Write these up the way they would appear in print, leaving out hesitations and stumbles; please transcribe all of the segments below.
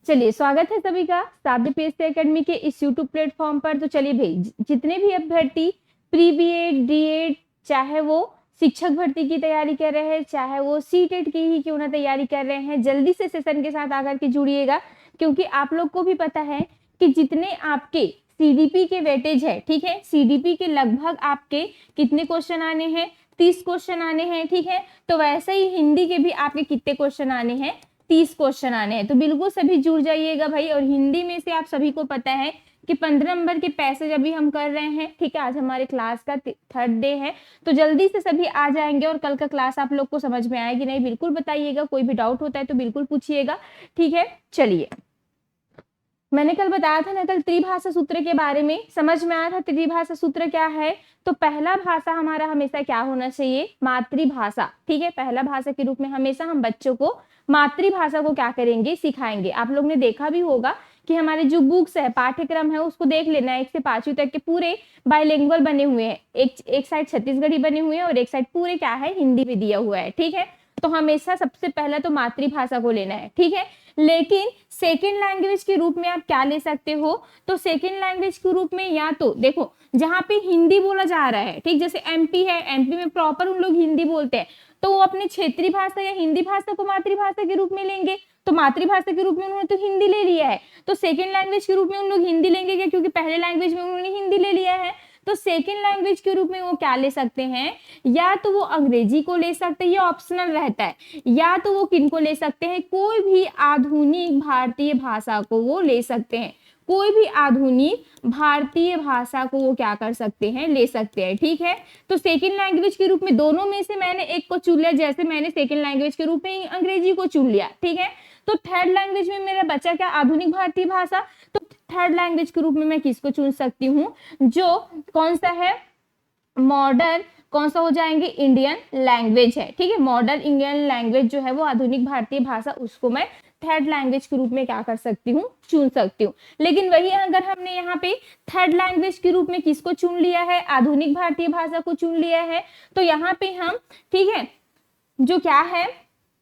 चलिए, स्वागत है सभी का साध्य पीएससी एकेडमी के इस यूट्यूब प्लेटफॉर्म पर। तो चलिए भाई, जितने भी अभ्यर्थी प्री बीएड, डीएड, चाहे वो शिक्षक भर्ती की तैयारी कर रहे हैं, चाहे वो सीटेट की ही क्यों ना तैयारी कर रहे हैं, जल्दी से सेशन के साथ आकर के जुड़िएगा, क्योंकि आप लोग को भी पता है कि जितने आपके सीडीपी के वेटेज है, ठीक है, सीडीपी के लगभग आपके कितने क्वेश्चन आने हैं, 30 क्वेश्चन आने हैं, ठीक है। तो वैसे ही हिंदी के भी आपके कितने क्वेश्चन आने हैं, 30 क्वेश्चन आने हैं। तो बिल्कुल सभी जुड़ जाइएगा भाई। और हिंदी में से आप सभी को पता है कि 15 नंबर के पैसेज अभी हम कर रहे हैं, ठीक है। आज हमारे क्लास का 3rd डे है, तो जल्दी से सभी आ जाएंगे। और कल का क्लास आप लोग को समझ में आएगी नहीं, बिल्कुल बताइएगा। कोई भी डाउट होता है तो बिल्कुल पूछिएगा, ठीक है। चलिए, मैंने कल बताया था ना, कल त्रिभाषा सूत्र के बारे में समझ में आया था। त्रिभाषा सूत्र क्या है? तो पहला भाषा हमारा हमेशा क्या होना चाहिए? मातृभाषा, ठीक है। पहला भाषा के रूप में हमेशा हम बच्चों को मातृभाषा को क्या करेंगे? सिखाएंगे। आप लोग ने देखा भी होगा कि हमारे जो बुक्स है, पाठ्यक्रम है, उसको देख लेना, 1 से 5वीं तक के पूरे बाइलिंगुअल बने हुए हैं। एक साइड छत्तीसगढ़ी बने हुए हैं और एक साइड पूरे क्या है? हिंदी में दिया हुआ है, ठीक है। तो हमेशा सबसे पहला तो मातृभाषा को लेना है, ठीक है। लेकिन सेकेंड लैंग्वेज के रूप में आप क्या ले सकते हो? तो सेकेंड लैंग्वेज के रूप में या तो देखो, जहां पे हिंदी बोला जा रहा है, ठीक, जैसे एमपी है, एमपी में प्रॉपर उन लोग हिंदी बोलते हैं, तो वो अपने क्षेत्रीय भाषा या हिंदी भाषा को मातृभाषा के रूप में लेंगे। तो मातृभाषा के रूप में उन्होंने तो हिंदी ले लिया है, तो सेकेंड लैंग्वेज के रूप में उन लोग हिंदी लेंगे क्या? क्योंकि पहले लैंग्वेज में उन्होंने हिंदी ले लिया है। तो सेकेंड लैंग्वेज के रूप में वो क्या ले सकते हैं? या तो वो अंग्रेजी को ले सकते हैं, ये ऑप्शनल रहता है, या तो वो किनको ले सकते हैं? कोई भी आधुनिक भारतीय भाषा को वो ले सकते हैं। कोई भी आधुनिक भारतीय भाषा को वो क्या कर सकते हैं? ले सकते हैं, ठीक है। तो सेकेंड लैंग्वेज के रूप में दोनों में से मैंने एक को चुन लिया, जैसे मैंने सेकेंड लैंग्वेज के रूप में अंग्रेजी को चुन लिया, ठीक है। तो थर्ड लैंग्वेज में मेरा बचा क्या? आधुनिक भारतीय भाषा। तो थर्ड लैंग्वेज के रूप में मैं किसको चुन सकती हूँ? जो कौन सा है? मॉडर्न, कौन सा हो जाएंगे? इंडियन लैंग्वेज है, ठीक है। मॉडर्न इंडियन लैंग्वेज जो है वो आधुनिक भारतीय भाषा, उसको मैं थर्ड लैंग्वेज के रूप में क्या कर सकती हूँ? चुन सकती हूँ। लेकिन वही अगर हमने यहाँ पे थर्ड लैंग्वेज के रूप में किसको चुन लिया है? आधुनिक भारतीय भाषा को चुन लिया है। तो यहाँ पे हम, ठीक है, जो क्या है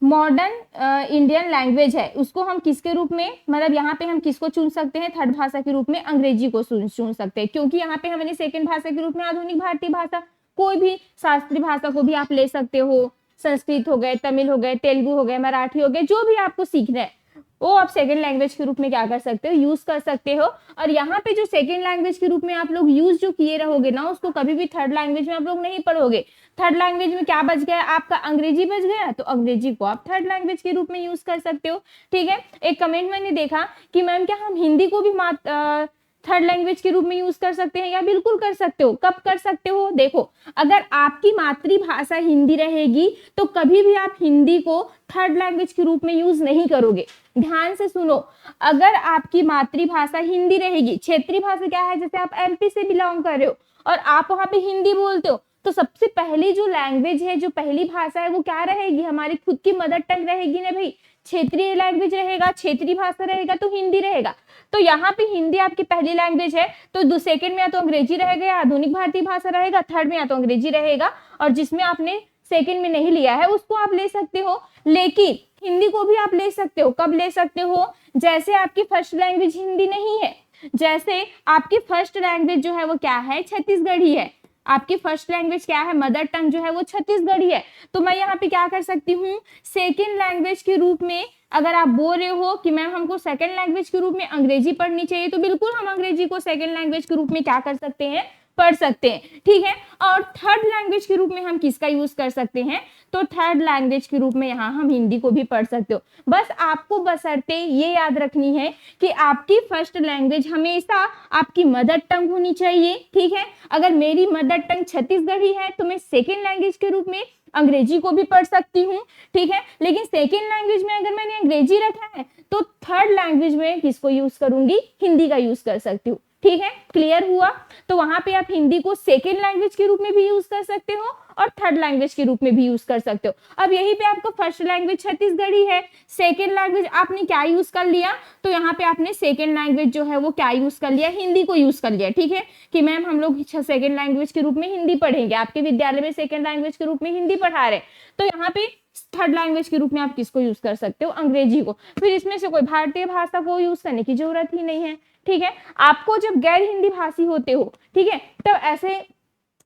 मॉडर्न इंडियन लैंग्वेज है, उसको हम किसके रूप में, मतलब यहाँ पे हम किसको चुन सकते हैं? थर्ड भाषा के रूप में अंग्रेजी को चुन सकते हैं, क्योंकि यहाँ पे हमने सेकंड भाषा के रूप में आधुनिक भारतीय भाषा, कोई भी शास्त्रीय भाषा को भी आप ले सकते हो। संस्कृत हो गए, तमिल हो गए, तेलुगु हो गए, मराठी हो गए, जो भी आपको सीखना है वो आप सेकेंड लैंग्वेज के रूप में क्या कर सकते हो? यूज कर सकते हो। और यहाँ पे जो सेकेंड लैंग्वेज के रूप में आप लोग यूज जो किए रहोगे ना, उसको कभी भी थर्ड लैंग्वेज में आप लोग नहीं पढ़ोगे। थर्ड लैंग्वेज में क्या बच गया? आपका अंग्रेजी बच गया, तो अंग्रेजी को आप थर्ड लैंग्वेज के रूप में यूज कर सकते हो, ठीक है। एक कमेंट मैंने देखा कि मैम क्या हम हिंदी को भी थर्ड लैंग्वेज के रूप में यूज कर सकते हैं? या बिल्कुल कर सकते हो। कब कर सकते हो? देखो, अगर आपकी मातृभाषा हिंदी रहेगी तो कभी भी आप हिंदी को थर्ड लैंग्वेज के रूप में यूज नहीं करोगे। ध्यान से सुनो, अगर आपकी मातृभाषा हिंदी रहेगी, क्षेत्रीय भाषा क्या है? जैसे आप एमपी से बिलोंग कर रहे हो और आप वहां पे हिंदी बोलते हो, तो सबसे पहली जो लैंग्वेज है, जो पहली भाषा है, वो क्या रहेगी? हमारी खुद की मदर टंग रहेगी ना भाई। क्षेत्रीय लैंग्वेज रहेगा, क्षेत्रीय भाषा रहेगा, तो हिंदी रहेगा। तो यहाँ पे हिंदी आपकी पहली लैंग्वेज है, तो सेकंड में या तो अंग्रेजी रहेगा या आधुनिक भारतीय भाषा रहेगा, थर्ड में या तो अंग्रेजी रहेगा, और जिसमें आपने सेकंड में नहीं लिया है उसको आप ले सकते हो। लेकिन हिंदी को भी आप ले सकते हो। कब ले सकते हो? जैसे आपकी फर्स्ट लैंग्वेज हिंदी नहीं है, जैसे आपकी फर्स्ट लैंग्वेज जो है वो क्या है? छत्तीसगढ़ी है। आपकी फर्स्ट लैंग्वेज क्या है? मदर टंग जो है वो छत्तीसगढ़ी है। तो मैं यहाँ पे क्या कर सकती हूँ? सेकेंड लैंग्वेज के रूप में, अगर आप बोल रहे हो कि मैम हमको सेकेंड लैंग्वेज के रूप में अंग्रेजी पढ़नी चाहिए, तो बिल्कुल हम अंग्रेजी को सेकेंड लैंग्वेज के रूप में क्या कर सकते हैं? पढ़ सकते हैं, ठीक है। और थर्ड लैंग्वेज के रूप में हम किसका यूज कर सकते हैं? तो थर्ड लैंग्वेज के रूप में यहाँ हम हिंदी को भी पढ़ सकते हो। बस आपको बशर्ते ये याद रखनी है कि आपकी फर्स्ट लैंग्वेज हमेशा आपकी मदर टंग होनी चाहिए, ठीक है। अगर मेरी मदर टंग छत्तीसगढ़ी है तो मैं सेकेंड लैंग्वेज के रूप में अंग्रेजी को भी पढ़ सकती हूँ, ठीक है। लेकिन सेकेंड लैंग्वेज में अगर मैंने अंग्रेजी रखा है तो थर्ड लैंग्वेज में किसको यूज करूंगी? हिंदी का यूज कर सकती हूँ, ठीक है, क्लियर हुआ। तो वहां पे आप हिंदी को सेकेंड लैंग्वेज के रूप में भी यूज कर सकते हो और थर्ड लैंग्वेज के रूप में भी यूज कर सकते हो। अब यहीं पे आपका फर्स्ट लैंग्वेज छत्तीसगढ़ी है, सेकेंड लैंग्वेज आपने क्या यूज कर लिया, तो यहाँ पे आपने सेकेंड लैंग्वेज जो है वो क्या यूज कर लिया, हिंदी को यूज कर लिया। ठीक है कि मैम हम लोग सेकेंड लैंग्वेज के रूप में हिंदी पढ़ेंगे, आपके विद्यालय में सेकेंड लैंग्वेज के रूप में हिंदी पढ़ा रहे, तो यहाँ पे थर्ड लैंग्वेज के रूप में आप किसको यूज कर सकते हो, अंग्रेजी को। फिर इसमें से कोई भारतीय भाषा को यूज करने की जरूरत ही नहीं है। ठीक है, आपको जब गैर हिंदी भाषी होते हो, ठीक है, तब ऐसे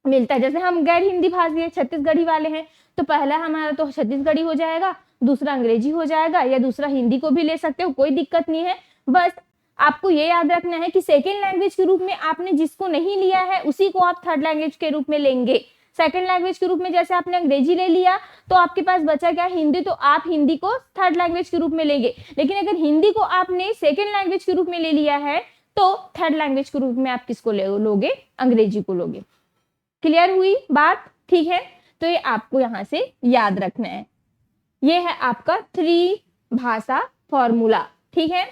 मिलता है, जैसे हम गैर हिंदी भाषी है, छत्तीसगढ़ी वाले हैं, तो पहला हमारा तो छत्तीसगढ़ी हो जाएगा, दूसरा अंग्रेजी हो जाएगा, या दूसरा हिंदी को भी ले सकते हो, कोई दिक्कत नहीं है। बस आपको ये याद रखना है कि सेकेंड लैंग्वेज के रूप में आपने जिसको नहीं लिया है उसी को आप थर्ड लैंग्वेज के रूप में लेंगे। सेकेंड लैंग्वेज के रूप में जैसे आपने अंग्रेजी ले लिया तो आपके पास बचा क्या, हिंदी, तो आप हिंदी को थर्ड लैंग्वेज के रूप में लेंगे। लेकिन अगर हिंदी को आपने सेकेंड लैंग्वेज के रूप में ले लिया है तो थर्ड लैंग्वेज के रूप में आप किसको लोगे, अंग्रेजी को लोगे। क्लियर हुई बात? ठीक है, तो ये आपको यहां से याद रखना है। ये है आपका 3 भाषा फॉर्मूला। ठीक है,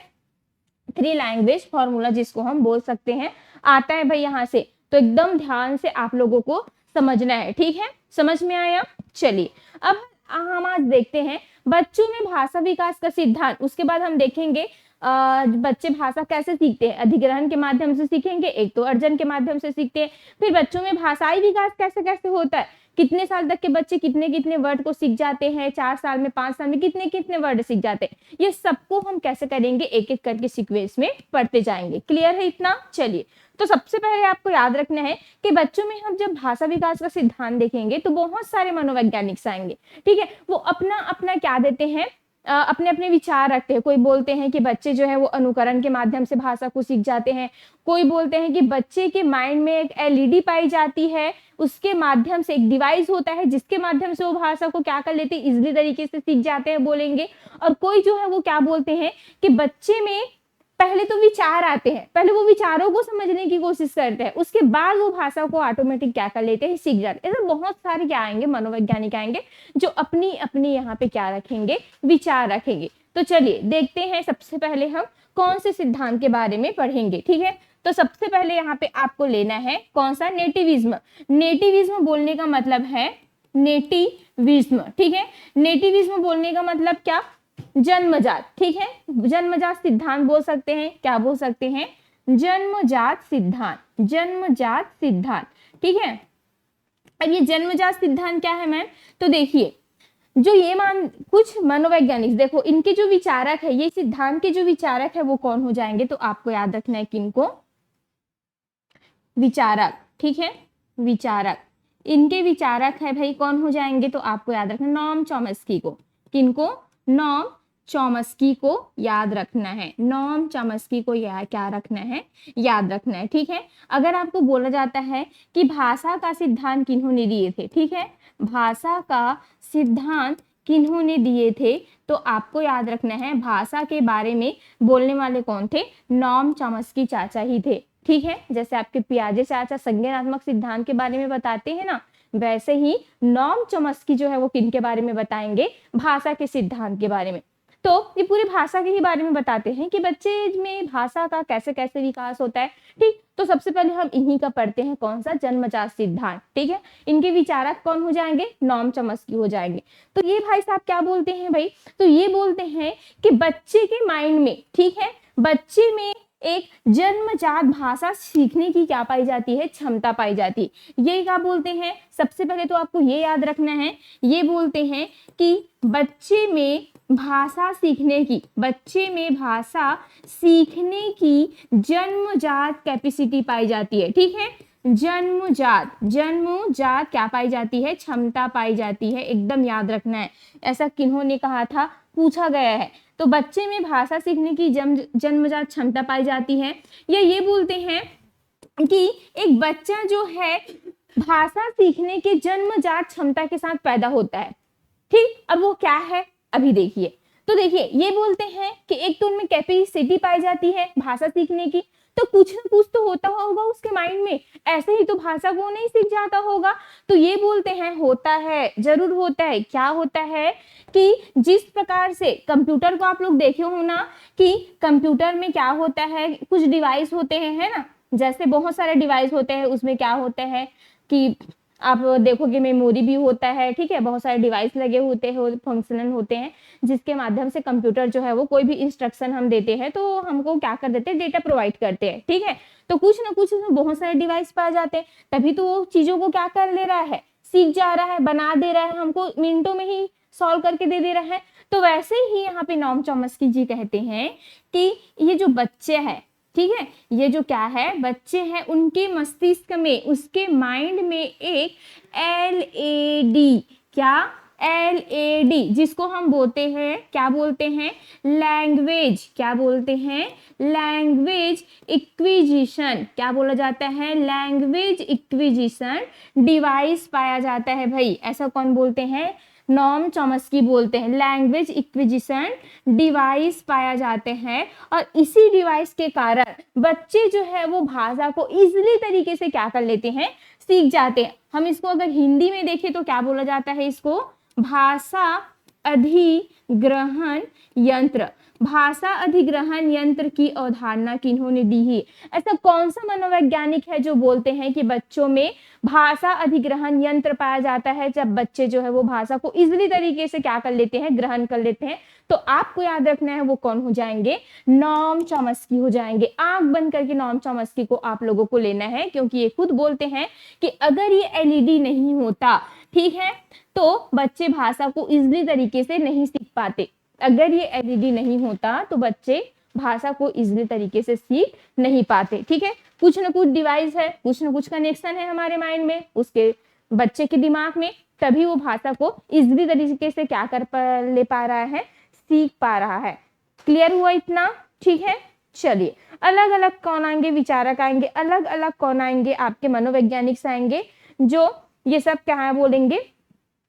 3 लैंग्वेज फॉर्मूला जिसको हम बोल सकते हैं, आता है भाई यहाँ से, तो एकदम ध्यान से आप लोगों को समझना है। ठीक है, समझ में आया? चलिए अब हम आज देखते हैं बच्चों में भाषा विकास का सिद्धांत। उसके बाद हम देखेंगे बच्चे भाषा कैसे सीखते हैं, अधिग्रहण के माध्यम से सीखेंगे, एक तो अर्जन के माध्यम से सीखते हैं। फिर बच्चों में भाषाई विकास कैसे कैसे होता है, कितने साल तक के बच्चे कितने कितने वर्ड को सीख जाते हैं, 4 साल में, 5 साल में कितने कितने वर्ड सीख जाते हैं, ये सबको हम कैसे करेंगे, एक एक करके सीक्वेंस में पढ़ते जाएंगे। क्लियर है इतना? चलिए, तो सबसे पहले आपको याद रखना है कि बच्चों में हम जब भाषा विकास का सिद्धांत देखेंगे तो बहुत सारे मनोवैज्ञानिक आएंगे। ठीक है, वो अपना अपना क्या देते हैं, अपने अपने विचार रखते हैं। कोई बोलते हैं कि बच्चे जो है वो अनुकरण के माध्यम से भाषा को सीख जाते हैं, कोई बोलते हैं कि बच्चे के माइंड में एक एलईडी पाई जाती है, उसके माध्यम से एक डिवाइस होता है जिसके माध्यम से वो भाषा को क्या कर लेते हैं, इजीली तरीके से सीख जाते हैं, बोलेंगे। और कोई जो है वो क्या बोलते हैं कि बच्चे में पहले तो विचार आते हैं, पहले वो विचारों को समझने की कोशिश करते हैं, उसके बाद वो भाषा को ऑटोमेटिक क्या कर लेते हैं, सीख जाते हैं। ऐसे बहुत सारे क्या आएंगे, मनोवैज्ञानिक आएंगे जो अपनी अपनी यहाँ पे क्या रखेंगे, विचार रखेंगे। तो चलिए देखते हैं, सबसे पहले हम कौन से सिद्धांत के बारे में पढ़ेंगे। ठीक है, तो सबसे पहले यहाँ पे आपको लेना है कौन सा, नेटिविज्म। नेटिविज्म बोलने का मतलब है नेटिविज्म। ठीक है, नेटिविज्म बोलने का मतलब क्या, जन्मजात। ठीक है, जन्मजात सिद्धांत बोल सकते हैं, क्या बोल सकते हैं, जन्मजात सिद्धांत, जन्मजात सिद्धांत। ठीक है, अब ये जन्मजात सिद्धांत क्या है मैम, तो देखिए जो ये कुछ मनोवैज्ञानिक, देखो इनके जो विचारक है, ये सिद्धांत के जो विचारक है वो कौन हो जाएंगे, तो आपको याद रखना है किनको, विचारक। ठीक है, विचारक, इनके विचारक है भाई कौन हो जाएंगे, तो आपको याद रखना नॉम चॉम्स्की को। किनको, नॉम चॉम्स्की को याद रखना है, नॉम चॉम्स्की को क्या रखना है, याद रखना है। ठीक है, अगर आपको बोला जाता है कि भाषा का सिद्धांत किन्होंने दिए थे, ठीक है, भाषा का सिद्धांत किन्होंने दिए थे, तो आपको याद रखना है भाषा के बारे में बोलने वाले कौन थे, नॉम चॉम्स्की चाचा ही थे। ठीक है, जैसे आपके पियाजे चाचा संज्ञानात्मक सिद्धांत के बारे में बताते हैं ना, वैसे ही नॉम चॉम्स्की जो है वो किन के बारे में बताएंगे, भाषा के सिद्धांत के बारे में। तो ये पूरी भाषा के ही बारे में बताते हैं कि बच्चे में भाषा का कैसे कैसे विकास होता है। ठीक, तो सबसे पहले हम इन्हीं का पढ़ते हैं, कौन सा, जन्मजात सिद्धांत। ठीक है, इनके विचारक कौन हो जाएंगे, नॉम चॉम्स्की हो जाएंगे। तो ये भाई साहब क्या बोलते हैं भाई, तो ये बोलते हैं कि बच्चे के माइंड में, ठीक है, बच्चे में एक जन्मजात भाषा सीखने की क्या पाई जाती है, क्षमता पाई जाती है। ये क्या बोलते हैं, सबसे पहले तो आपको ये याद रखना है, ये बोलते हैं कि बच्चे में भाषा सीखने की, बच्चे में भाषा सीखने की जन्मजात कैपेसिटी पाई जाती है। ठीक है, जन्मजात, जन्मजात क्या पाई जाती है, क्षमता पाई जाती है, एकदम याद रखना है। ऐसा किन्होंने कहा था, पूछा गया है। तो बच्चे में भाषा सीखने की जन्मजात क्षमता पाई जाती है, या ये बोलते हैं कि एक बच्चा जो है भाषा सीखने के जन्मजात क्षमता के साथ पैदा होता है। ठीक, अब वो क्या है अभी देखिए। तो देखिए ये बोलते हैं कि एक तो उनमें कैपेसिटी पाई जाती है भाषा सीखने की, तो कुछ ना कुछ तो होता होगा उसके माइंड में, ऐसे ही तो भाषा को नहीं सीख जाता होगा। तो ये बोलते हैं होता है, जरूर होता है। क्या होता है कि जिस प्रकार से कंप्यूटर को आप लोग देखे हो ना, कि कंप्यूटर में क्या होता है, कुछ डिवाइस होते हैं, है ना, जैसे बहुत सारे डिवाइस होते हैं, उसमें क्या होता है कि आप देखोगे मेमोरी भी होता है, ठीक है, बहुत सारे डिवाइस लगे होते हैं, फंक्शनल होते हैं, जिसके माध्यम से कंप्यूटर जो है वो कोई भी इंस्ट्रक्शन हम देते हैं तो हमको क्या कर देते हैं, डेटा प्रोवाइड करते हैं, ठीक है। तो कुछ ना कुछ उसमें बहुत सारे डिवाइस पाए जाते हैं, तभी तो वो चीजों को क्या कर ले रहा है, सीख जा रहा है, बना दे रहा है, हमको मिनटों में ही सॉल्व करके दे रहा है। तो वैसे ही यहाँ पे नॉम चॉम्स्की जी कहते हैं कि ये जो बच्चे हैं, ठीक है, ये जो क्या है, बच्चे हैं, उनके मस्तिष्क में, उसके माइंड में एक एलएडी, क्या, एलएडी, जिसको हम बोलते हैं, क्या बोलते हैं, लैंग्वेज, क्या बोलते हैं, लैंग्वेज इक्विजिशन, क्या बोला जाता है, लैंग्वेज इक्विजिशन डिवाइस पाया जाता है भाई। ऐसा कौन बोलते हैं, नॉम चॉम्स्की बोलते हैं, लैंग्वेज इक्विजिशन डिवाइस पाया जाते हैं। और इसी डिवाइस के कारण बच्चे जो है वो भाषा को इजीली तरीके से क्या कर लेते हैं, सीख जाते हैं। हम इसको अगर हिंदी में देखें तो क्या बोला जाता है, इसको भाषा अधिग्रहण यंत्र। भाषा अधिग्रहण यंत्र की अवधारणा किन्होंने दी है? ऐसा कौन सा मनोवैज्ञानिक है जो बोलते हैं कि बच्चों में भाषा अधिग्रहण यंत्र पाया जाता है, जब बच्चे जो है वो भाषा को इजीली तरीके से क्या कर लेते हैं, ग्रहण कर लेते हैं। तो आपको याद रखना है वो कौन हो जाएंगे, नॉम चॉम्स्की हो जाएंगे। आंख बंद करके नॉम चॉम्स्की को आप लोगों को लेना है, क्योंकि ये खुद बोलते हैं कि अगर ये एलईडी नहीं होता, ठीक है, तो बच्चे भाषा को इजीली तरीके से नहीं सीख पाते। अगर ये एलईडी नहीं होता तो बच्चे भाषा को इजीली तरीके से सीख नहीं पाते, ठीक है। कुछ ना कुछ डिवाइस है, कुछ ना कुछ कनेक्शन है हमारे माइंड में, उसके बच्चे के दिमाग में, तभी वो भाषा को इजीली तरीके से क्या ले पा रहा है, सीख पा रहा है। क्लियर हुआ इतना, ठीक है। चलिए, अलग अलग कौन आएंगे, विचारक आएंगे, अलग अलग कौन आएंगे, आपके मनोवैज्ञानिक आएंगे, जो ये सब क्या बोलेंगे,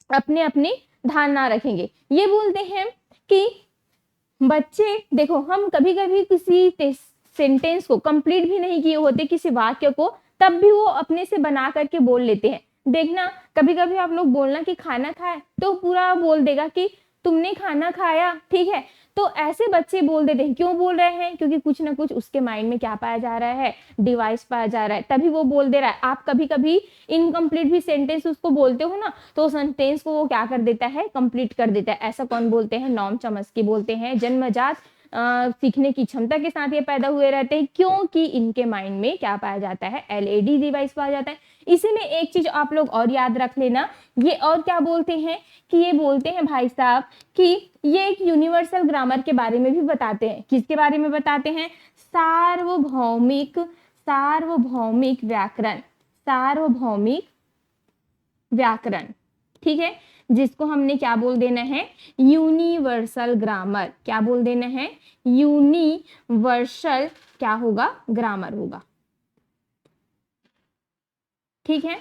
अपने अपनी धारणा रखेंगे। ये बोलते हैं कि बच्चे, देखो, हम कभी कभी किसी सेंटेंस को कंप्लीट भी नहीं किए होते, किसी वाक्य को, तब भी वो अपने से बना करके बोल लेते हैं। देखना, कभी कभी आप लोग बोलना कि खाना खाए, तो पूरा बोल देगा कि तुमने खाना खाया, ठीक है। तो ऐसे बच्चे बोल देते हैं। क्यों बोल रहे हैं? क्योंकि कुछ ना कुछ उसके माइंड में क्या पाया जा रहा है, डिवाइस पाया जा रहा है, तभी वो बोल दे रहा है। आप कभी कभी इनकम्प्लीट भी सेंटेंस उसको बोलते हो ना, तो सेंटेंस को वो क्या कर देता है, कंप्लीट कर देता है। ऐसा कौन बोलते हैं, नॉम चॉम्स्की बोलते हैं। जन्मजात सीखने की क्षमता के साथ ये पैदा हुए रहते हैं, क्योंकि इनके माइंड में क्या पाया जाता है, एलईडी डिवाइस पाया जाता है। इसी में एक चीज आप लोग और याद रख लेना, ये और क्या बोलते हैं कि ये बोलते हैं भाई साहब कि ये एक यूनिवर्सल ग्रामर के बारे में भी बताते हैं। किसके बारे में बताते हैं? सार्वभौमिक सार्वभौमिक व्याकरण, सार्वभौमिक व्याकरण, ठीक है, जिसको हमने क्या बोल देना है, यूनिवर्सल ग्रामर। क्या बोल देना है? यूनिवर्सल क्या होगा, ग्रामर होगा, ठीक है।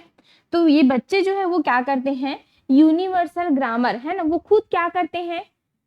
तो ये बच्चे जो है वो क्या करते हैं, यूनिवर्सल ग्रामर है ना, वो खुद क्या करते हैं,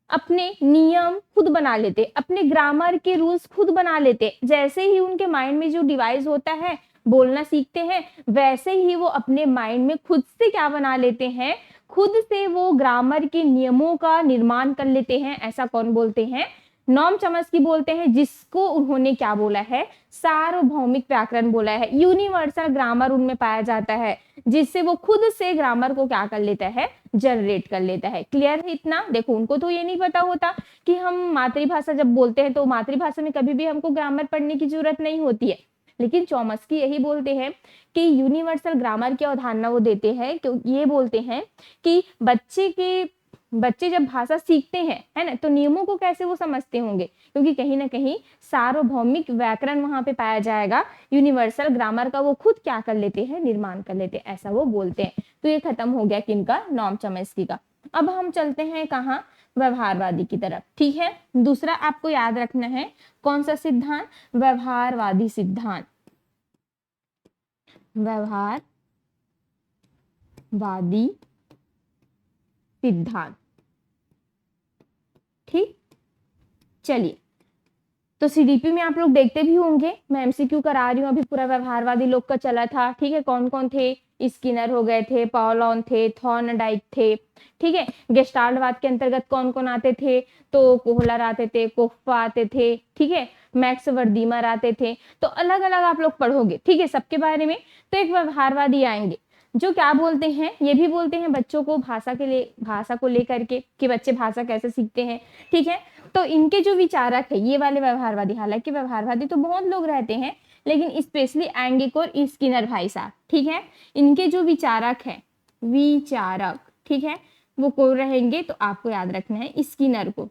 अपने नियम खुद बना लेते, अपने ग्रामर के रूल्स खुद बना लेते। जैसे ही उनके माइंड में जो डिवाइस होता है, बोलना सीखते हैं, वैसे ही वो अपने माइंड में खुद से क्या बना लेते हैं, खुद से वो ग्रामर के नियमों का निर्माण कर लेते हैं। ऐसा कौन बोलते हैं? नॉम चॉम्स्की बोलते हैं, जिसको उन्होंने क्या बोला है, सार्वभौमिक व्याकरण बोला है। यूनिवर्सल ग्रामर उनमें पाया जाता है, जिससे वो खुद से ग्रामर को क्या कर लेता है, जनरेट कर लेता है। क्लियर है इतना? देखो, उनको तो ये नहीं पता होता कि हम मातृभाषा जब बोलते हैं तो मातृभाषा में कभी भी हमको ग्रामर पढ़ने की जरूरत नहीं होती है, लेकिन चॉम्स्की यही बोलते हैं कि यूनिवर्सल ग्रामर की अवधारणा वो देते हैं, क्योंकि ये बोलते हैं कि बच्चे जब भाषा सीखते हैं, है ना, तो नियमों को कैसे वो समझते होंगे, क्योंकि कहीं ना कहीं सार्वभौमिक व्याकरण वहां पे पाया जाएगा। यूनिवर्सल ग्रामर का वो खुद क्या कर लेते हैं, निर्माण कर लेते हैं, ऐसा वो बोलते हैं। तो ये खत्म हो गया किनका, नॉम चॉम्स्की का। अब हम चलते हैं कहाँ, व्यवहारवादी की तरफ, ठीक है। दूसरा आपको याद रखना है, कौन सा सिद्धांत, व्यवहारवादी सिद्धांत, व्यवहारवादी सिद्धांत, ठीक। चलिए, तो सीडीपी में आप लोग देखते भी होंगे, मैं एमसीक्यू करा रही हूँ, अभी पूरा व्यवहारवादी लोग का चला था, ठीक है। कौन कौन थे? स्किनर हो गए थे, पाउलॉन थे, थॉर्नडाइक थे। ठीक है, गेस्टाल्टवाद के अंतर्गत कौन कौन आते थे, तो कोहलर आते थे, कोफ्फा आते थे, ठीक है, मैक्स वर्दीमर आते थे। तो अलग अलग आप लोग पढ़ोगे, ठीक है, सबके बारे में। तो एक व्यवहारवादी आएंगे जो क्या बोलते हैं, ये भी बोलते हैं बच्चों को भाषा को लेकर के कि बच्चे भाषा कैसे सीखते हैं। ठीक है, तो इनके जो विचारक है ये वाले व्यवहारवादी, हालांकि व्यवहारवादी तो बहुत लोग रहते हैं लेकिन स्पेशली एंगिक और स्किनर भाई साहब, ठीक है, इनके जो विचारक है, विचारक, ठीक है, वो कौन रहेंगे, तो आपको याद रखना है स्किनर को।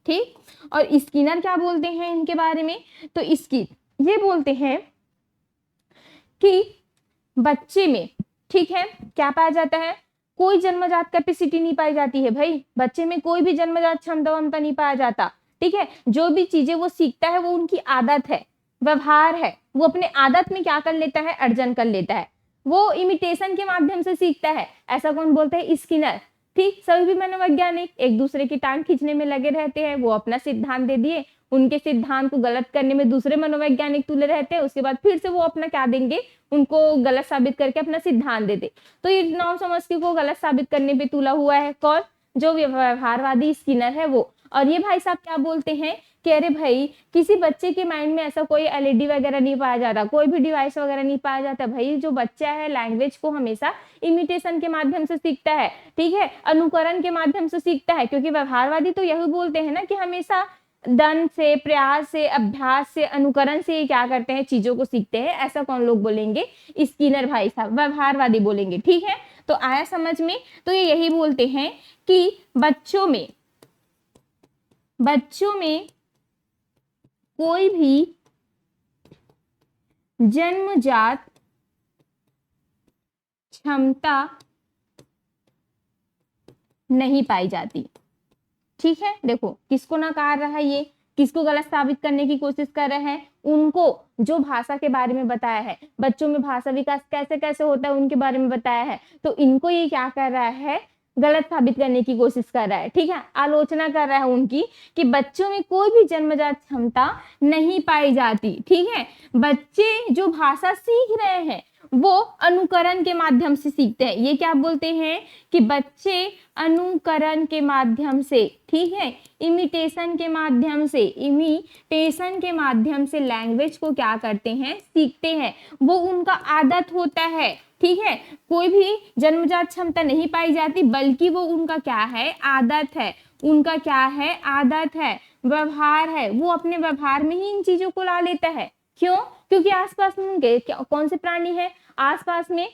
ठीक, और स्किनर क्या बोलते हैं इनके बारे में, तो इसकी ये बोलते हैं कि बच्चे में, ठीक है, क्या पाया जाता है, कोई जन्मजात कैपेसिटी नहीं पाई जाती है भाई, बच्चे में कोई भी जन्मजात क्षमता वमता नहीं पाया जाता। ठीक है, जो भी चीजें वो सीखता है वो उनकी आदत है, व्यवहार है, वो अपने आदत में क्या कर लेता है, अर्जन कर लेता है, वो इमिटेशन के माध्यम से सीखता है। ऐसा कौन बोलता है, स्किनर। ठीक, सभी भी मनोवैज्ञानिक एक दूसरे की टांग खींचने में लगे रहते हैं, वो अपना सिद्धांत दे दिए, उनके सिद्धांत को गलत करने में दूसरे मनोवैज्ञानिक तुले रहते हैं, उसके बाद फिर से वो अपना क्या देंगे, उनको गलत साबित करके अपना सिद्धांत दे दे। तो ये नॉन समस्की को गलत साबित करने पे तुला हुआ है कौन, जो व्यवहारवादी स्किनर है वो। और ये भाई साहब क्या बोलते हैं कि अरे भाई किसी बच्चे के माइंड में ऐसा कोई एलईडी वगैरह नहीं पाया जाता, कोई भी डिवाइस वगैरह नहीं पाया जाता भाई, जो बच्चा है लैंग्वेज को हमेशा इमिटेशन के माध्यम से सीखता है, ठीक है, अनुकरण के माध्यम से सीखता है, क्योंकि व्यवहारवादी तो यही बोलते हैं ना कि हमेशा दन से, प्रयास से, अभ्यास से, अनुकरण से क्या करते हैं, चीजों को सीखते हैं। ऐसा कौन लोग बोलेंगे, स्किनर भाई साहब, व्यवहारवादी बोलेंगे। ठीक है, तो आया समझ में। तो ये यही बोलते हैं कि बच्चों में कोई भी जन्मजात क्षमता नहीं पाई जाती। ठीक है, देखो किसको नकार रहा है, ये किसको गलत साबित करने की कोशिश कर रहे हैं, उनको जो भाषा के बारे में बताया है, बच्चों में भाषा विकास कैसे कैसे होता है उनके बारे में बताया है, तो इनको ये क्या कर रहा है, गलत साबित करने की कोशिश कर रहा है। ठीक है, आलोचना कर रहा है उनकी कि बच्चों में कोई भी जन्मजात क्षमता नहीं पाई जाती। ठीक है, बच्चे जो भाषा सीख रहे हैं वो अनुकरण के माध्यम से सीखते हैं। ये क्या बोलते हैं कि बच्चे अनुकरण के माध्यम से, ठीक है, इमिटेशन के माध्यम से लैंग्वेज को क्या करते हैं, सीखते हैं, वो उनका आदत होता है। ठीक है, कोई भी जन्मजात क्षमता नहीं पाई जाती, बल्कि वो उनका क्या है, आदत है, उनका क्या है, आदत है, व्यवहार है, वो अपने व्यवहार में ही इन चीजों को ला लेता है। क्यों, क्योंकि आसपास में उनके कौन से प्राणी है, आसपास में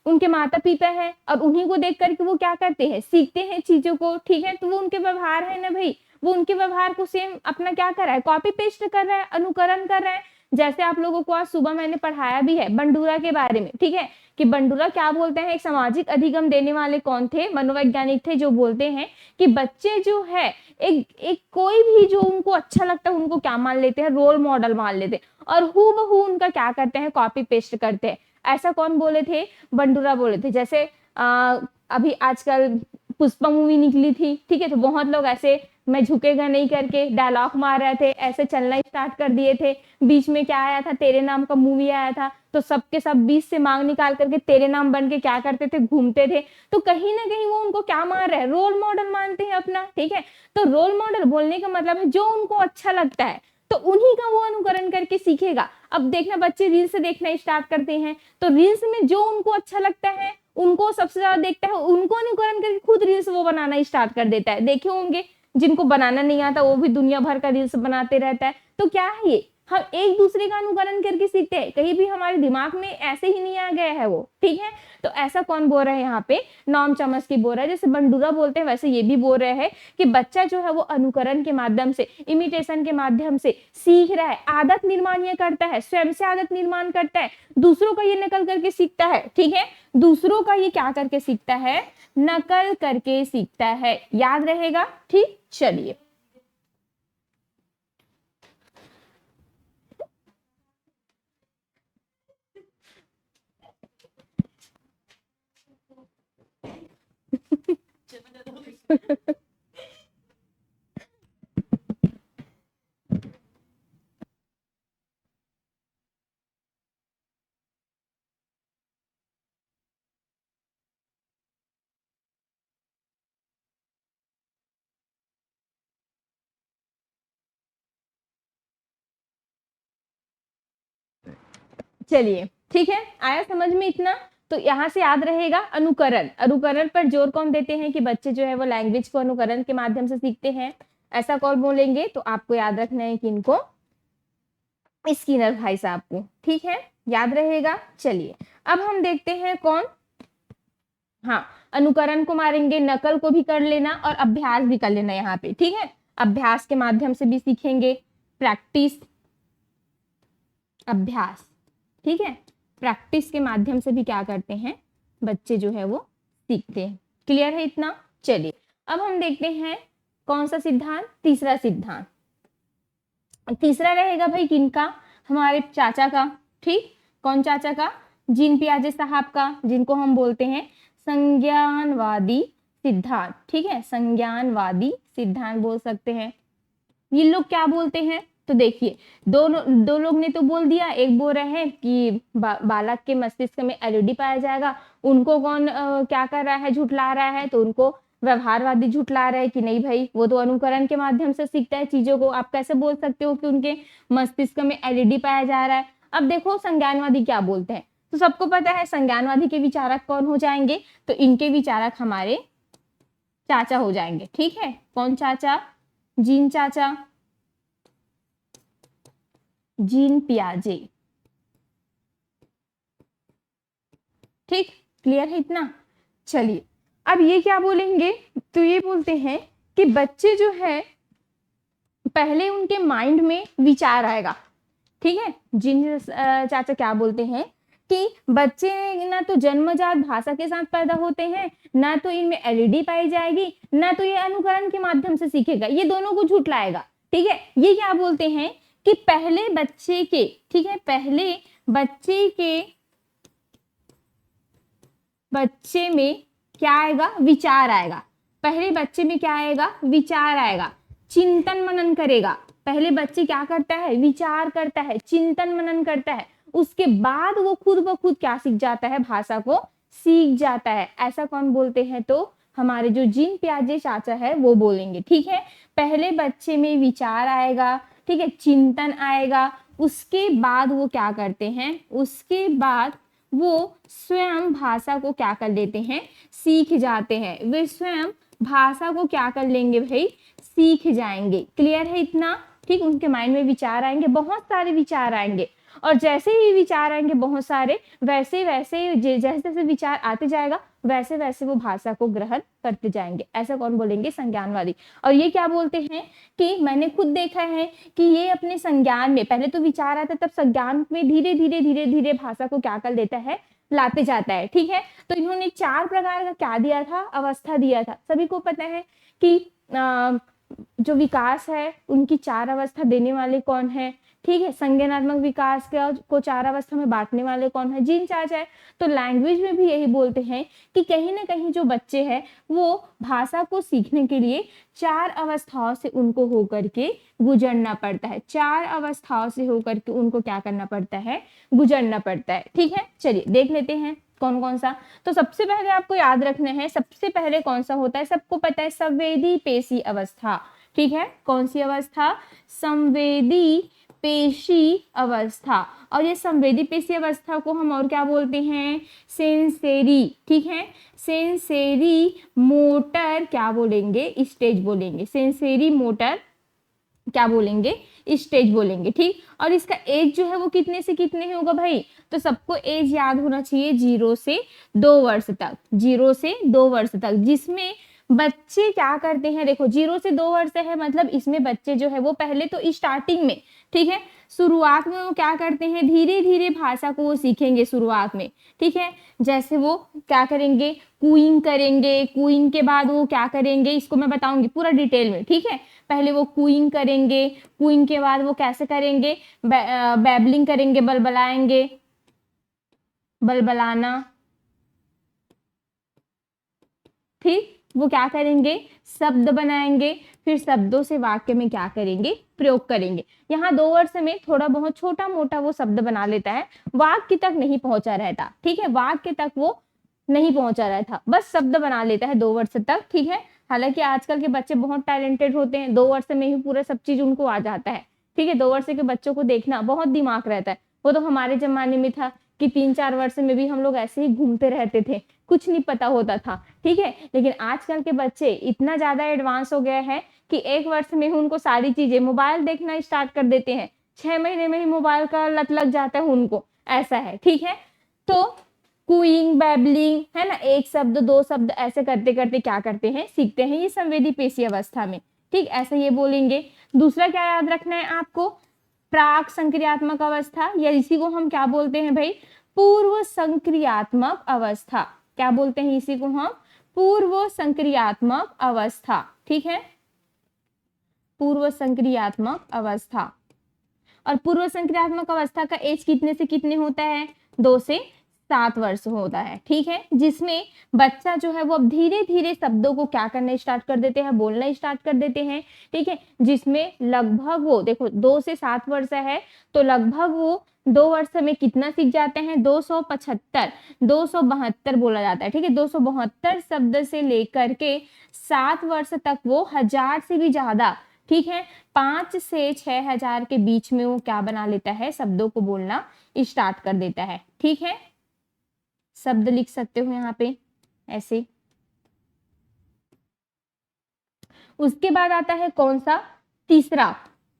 उनके माता पिता है, और उन्हीं को देख करके वो क्या करते हैं, सीखते हैं चीजों को। ठीक है, तो वो उनके व्यवहार है ना भाई, वो उनके व्यवहार को सेम अपना क्या कर रहा है, कॉपी पेस्ट कर रहा है, अनुकरण कर रहा है। जैसे आप लोगों को आज सुबह मैंने पढ़ाया भी है बंडूरा के बारे में, ठीक है, कि बंडूरा क्या बोलते हैं, एक सामाजिक अधिगम देने वाले कौन थे, मनोवैज्ञानिक थे, जो बोलते हैं कि बच्चे जो है एक कोई भी जो उनको अच्छा लगता है उनको क्या मान लेते हैं, रोल मॉडल मान लेते हैं, और हूबहू उनका क्या करते हैं, कॉपी पेस्ट करते हैं। ऐसा कौन बोले थे, बंडूरा बोले थे। जैसे अभी आजकल पुष्पा मूवी निकली थी, ठीक है, तो बहुत लोग ऐसे मैं झुकेगा नहीं करके डायलॉग मार रहे थे, ऐसे चलना स्टार्ट कर दिए थे। बीच में क्या आया था, तेरे नाम का मूवी आया था, तो सबके सब बीच से मांग निकाल करके तेरे नाम बन के क्या करते थे, घूमते थे। तो कहीं ना कहीं वो उनको क्या मान रहे हैं, रोल मॉडल मानते हैं अपना। ठीक है, तो रोल मॉडल बोलने का मतलब है जो उनको अच्छा लगता है तो उन्हीं का वो अनुकरण करके सीखेगा। अब देखना बच्चे रील्स देखना स्टार्ट करते हैं, तो रील्स में जो उनको अच्छा लगता है उनको सबसे ज्यादा देखता है, उनको अनुकरण करके खुद रील्स वो बनाना स्टार्ट कर देता है। देखे होंगे जिनको बनाना नहीं आता वो भी दुनिया भर का रील्स बनाते रहता है। तो क्या है ये, हम एक दूसरे का अनुकरण करके सीखते हैं, कहीं भी हमारे दिमाग में ऐसे ही नहीं आ गया है वो। ठीक है, तो ऐसा कौन बोल रहा है यहाँ पे, नॉम चॉम्स्की बोल रहा है। जैसे बंडूरा बोलते हैं वैसे ये भी बोल रहे हैं कि बच्चा जो है वो अनुकरण के माध्यम से, इमिटेशन के माध्यम से सीख रहा है, आदत निर्माण ये करता है, स्वयं से आदत निर्माण करता है, दूसरों का ये नकल करके सीखता है। ठीक है, दूसरों का ये क्या करके सीखता है, नकल करके सीखता है। याद रहेगा, ठीक, चलिए। चलिए ठीक है, आया समझ में इतना। तो यहाँ से याद रहेगा अनुकरण। अनुकरण पर जोर कौन देते हैं कि बच्चे जो है वो लैंग्वेज को अनुकरण के माध्यम से सीखते हैं, ऐसा कौन बोलेंगे? तो आपको याद रखना है कि इनको स्किनर भाई साहब को, ठीक है, याद रहेगा। चलिए अब हम देखते हैं कौन, हाँ, अनुकरण को मारेंगे, नकल को भी कर लेना और अभ्यास भी कर लेना यहाँ पे, ठीक है। अभ्यास के माध्यम से भी सीखेंगे, प्रैक्टिस, अभ्यास, ठीक है। प्रैक्टिस के माध्यम से भी क्या करते हैं बच्चे जो है वो सीखते हैं। क्लियर है इतना? चलिए अब हम देखते हैं कौन सा सिद्धांत, तीसरा सिद्धांत। तीसरा रहेगा भाई किनका? हमारे चाचा का, ठीक। कौन चाचा का? जीन पियाजे साहब का, जिनको हम बोलते हैं संज्ञानवादी सिद्धांत, ठीक है, संज्ञानवादी सिद्धांत बोल सकते हैं। ये लोग क्या बोलते हैं? तो देखिए दो लोग ने तो बोल दिया, एक बोल रहे हैं कि बालक के मस्तिष्क में एलईडी पाया जाएगा, उनको कौन क्या कर रहा है, झुठला रहा है, तो उनको व्यवहारवादी झुठला रहा है कि नहीं भाई वो तो अनुकरण के माध्यम से सीखता है चीजों को, आप कैसे बोल सकते हो कि उनके मस्तिष्क में एलईडी पाया जा रहा है। अब देखो संज्ञानवादी क्या बोलते हैं, तो सबको पता है संज्ञानवादी के विचारक कौन हो जाएंगे, तो इनके विचारक हमारे चाचा हो जाएंगे, ठीक है। कौन चाचा? जीन चाचा, जीन पियाजे, ठीक। क्लियर है इतना? चलिए अब ये क्या बोलेंगे, तो ये बोलते हैं कि बच्चे जो है पहले उनके माइंड में विचार आएगा, ठीक है। जिन चाचा क्या बोलते हैं कि बच्चे ना तो जन्मजात भाषा के साथ पैदा होते हैं, ना तो इनमें एलईडी पाई जाएगी, ना तो ये अनुकरण के माध्यम से सीखेगा, ये दोनों को झुठलाएगा, ठीक है। ये क्या बोलते हैं कि पहले बच्चे के, ठीक है, पहले बच्चे में क्या आएगा? विचार आएगा। पहले बच्चे में क्या आएगा? विचार आएगा, चिंतन मनन करेगा। पहले बच्चे क्या करता है? विचार करता है, चिंतन मनन करता है, उसके बाद वो खुद ब खुद क्या सीख जाता है? भाषा को सीख जाता है। ऐसा कौन बोलते हैं? तो हमारे जो जीन पियाजे चाचा है वो बोलेंगे, ठीक है। पहले बच्चे में विचार आएगा, ठीक है, चिंतन आएगा, उसके बाद वो क्या करते हैं? उसके बाद वो स्वयं भाषा को क्या कर लेते हैं? सीख जाते हैं। वे स्वयं भाषा को क्या कर लेंगे भाई? सीख जाएंगे। क्लियर है इतना? ठीक, उनके माइंड में विचार आएंगे, बहुत सारे विचार आएंगे, और जैसे ही विचार आएंगे बहुत सारे, वैसे वैसे जैसे जैसे विचार आते जाएगा वैसे वैसे वो भाषा को ग्रहण करते जाएंगे। ऐसा कौन बोलेंगे? संज्ञानवादी। और ये क्या बोलते हैं कि मैंने खुद देखा है कि ये अपने संज्ञान में, पहले तो विचार आता है तब संज्ञान में धीरे धीरे भाषा को क्या कर लेता है? लाते जाता है, ठीक है। तो इन्होंने 4 प्रकार का क्या दिया था? अवस्था दिया था। सभी को पता है कि जो विकास है उनकी 4 अवस्था देने वाले कौन है, ठीक है। संज्ञानात्मक विकास को 4 अवस्था में बांटने वाले कौन है? जीन चाचा है। तो लैंग्वेज में भी यही बोलते हैं कि कहीं ना कहीं जो बच्चे हैं वो भाषा को सीखने के लिए 4 अवस्थाओं से उनको होकर के गुजरना पड़ता है। 4 अवस्थाओं से होकर के उनको क्या करना पड़ता है? गुजरना पड़ता है, ठीक है। चलिए देख लेते हैं कौन कौन सा। तो सबसे पहले आपको याद रखना है, सबसे पहले कौन सा होता है? सबको पता है, संवेदी पेशी अवस्था, ठीक है। कौन सी अवस्था? संवेदी पेशी अवस्था। और ये संवेदी पेशी अवस्था को हम और क्या बोलते हैं? सेंसेरी, ठीक है। सेंसेरी मोटर क्या बोलेंगे? स्टेज बोलेंगे। सेंसेरी मोटर क्या बोलेंगे? स्टेज बोलेंगे, ठीक। और इसका एज जो है वो कितने से कितने होगा भाई? तो सबको एज याद होना चाहिए 0 से 2 वर्ष तक, 0 से 2 वर्ष तक, जिसमें बच्चे क्या करते हैं? देखो 0 से 2 वर्ष है, मतलब इसमें बच्चे जो है वो पहले तो स्टार्टिंग में, ठीक है, शुरुआत में वो क्या करते हैं? धीरे धीरे भाषा को वो सीखेंगे शुरुआत में, ठीक है। जैसे वो क्या करेंगे? कूइंग करेंगे, कूइंग के बाद वो क्या करेंगे? इसको मैं बताऊंगी पूरा डिटेल में, ठीक है। पहले वो कूइंग करेंगे, कूइंग के बाद वो कैसे करेंगे? बैबलिंग करेंगे, बलबलाएंगे, बलबलाना, ठीक। वो क्या करेंगे? शब्द बनाएंगे, फिर शब्दों से वाक्य में क्या करेंगे? प्रयोग करेंगे। यहाँ 2 वर्ष में थोड़ा बहुत छोटा मोटा वो शब्द बना लेता है, वाक्य तक नहीं पहुंचा रहता, ठीक है, वाक्य तक वो नहीं पहुंचा रहता, बस शब्द बना लेता है 2 वर्ष तक, ठीक है। हालांकि आजकल के बच्चे बहुत टैलेंटेड होते हैं, 2 वर्ष में ही पूरा सब चीज उनको आ जाता है, ठीक है। 2 वर्ष के बच्चों को देखना, बहुत दिमाग रहता है, वो तो हमारे जमाने में था कि 3-4 वर्ष में भी हम लोग ऐसे ही घूमते रहते थे, कुछ नहीं पता होता था, ठीक है। लेकिन आजकल के बच्चे इतना ज्यादा एडवांस हो गए हैं कि 1 वर्ष में ही उनको सारी चीजें, मोबाइल देखना स्टार्ट कर देते हैं, 6 महीने में ही मोबाइल का लत लग जाता है उनको, ऐसा है, ठीक है। तो कुइंग, बैबलिंग, है ना, एक शब्द 2 शब्द ऐसे करते करते क्या करते हैं, सीखते हैं, ये संवेदी पेशी अवस्था में, ठीक, ऐसे ये बोलेंगे। दूसरा क्या याद रखना है आपको, प्राक संक्रियात्मक अवस्था, या इसी को हम क्या बोलते हैं भाई, पूर्व संक्रियात्मक अवस्था। क्या बोलते हैं इसी को हम, पूर्व संक्रियात्मक अवस्था, ठीक है, पूर्व संक्रियात्मक अवस्था। और पूर्व संक्रियात्मक अवस्था का एज कितने से कितने होता है, 2 से 7 वर्ष होता है, ठीक है, जिसमें बच्चा जो है वो अब धीरे धीरे शब्दों को क्या करना स्टार्ट कर देते हैं, बोलना स्टार्ट कर देते हैं, ठीक है, जिसमें लगभग वो देखो 2 से 7 वर्ष है तो लगभग वो 2 वर्ष में कितना सीख जाते हैं, 275, 272 बोला जाता है, ठीक है, 272 शब्द से लेकर के 7 वर्ष तक वो 1000 से भी ज्यादा, ठीक है, 5 से 6000 के बीच में वो क्या बना लेता है, शब्दों को बोलना स्टार्ट कर देता है, ठीक है। शब्द लिख सकते हो यहाँ पे ऐसे। उसके बाद आता है कौन सा, तीसरा,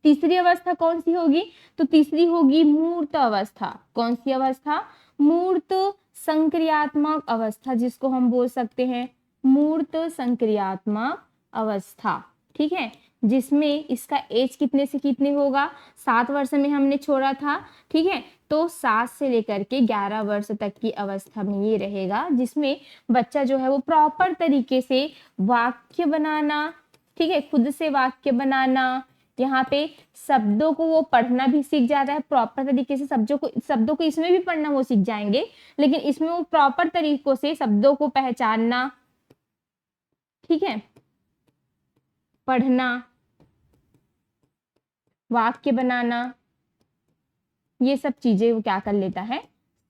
तीसरी अवस्था कौन सी होगी, तो तीसरी होगी मूर्त अवस्था। कौन सी अवस्था, मूर्त संक्रियात्मक अवस्था, जिसको हम बोल सकते हैं मूर्त संक्रियात्मक अवस्था, ठीक है, जिसमें इसका एज कितने से कितने होगा, 7 वर्ष में हमने छोड़ा था, ठीक है, तो 7 से लेकर के 11 वर्ष तक की अवस्था में ये रहेगा, जिसमें बच्चा जो है वो प्रॉपर तरीके से वाक्य बनाना, ठीक है, खुद से वाक्य बनाना, यहाँ पे शब्दों को वो पढ़ना भी सीख जाता है प्रॉपर तरीके से, शब्दों को इसमें भी पढ़ना वो सीख जाएंगे, लेकिन इसमें वो प्रॉपर तरीकों से शब्दों को पहचानना, ठीक है, पढ़ना, वाक्य बनाना, ये सब चीजें वो क्या कर लेता है,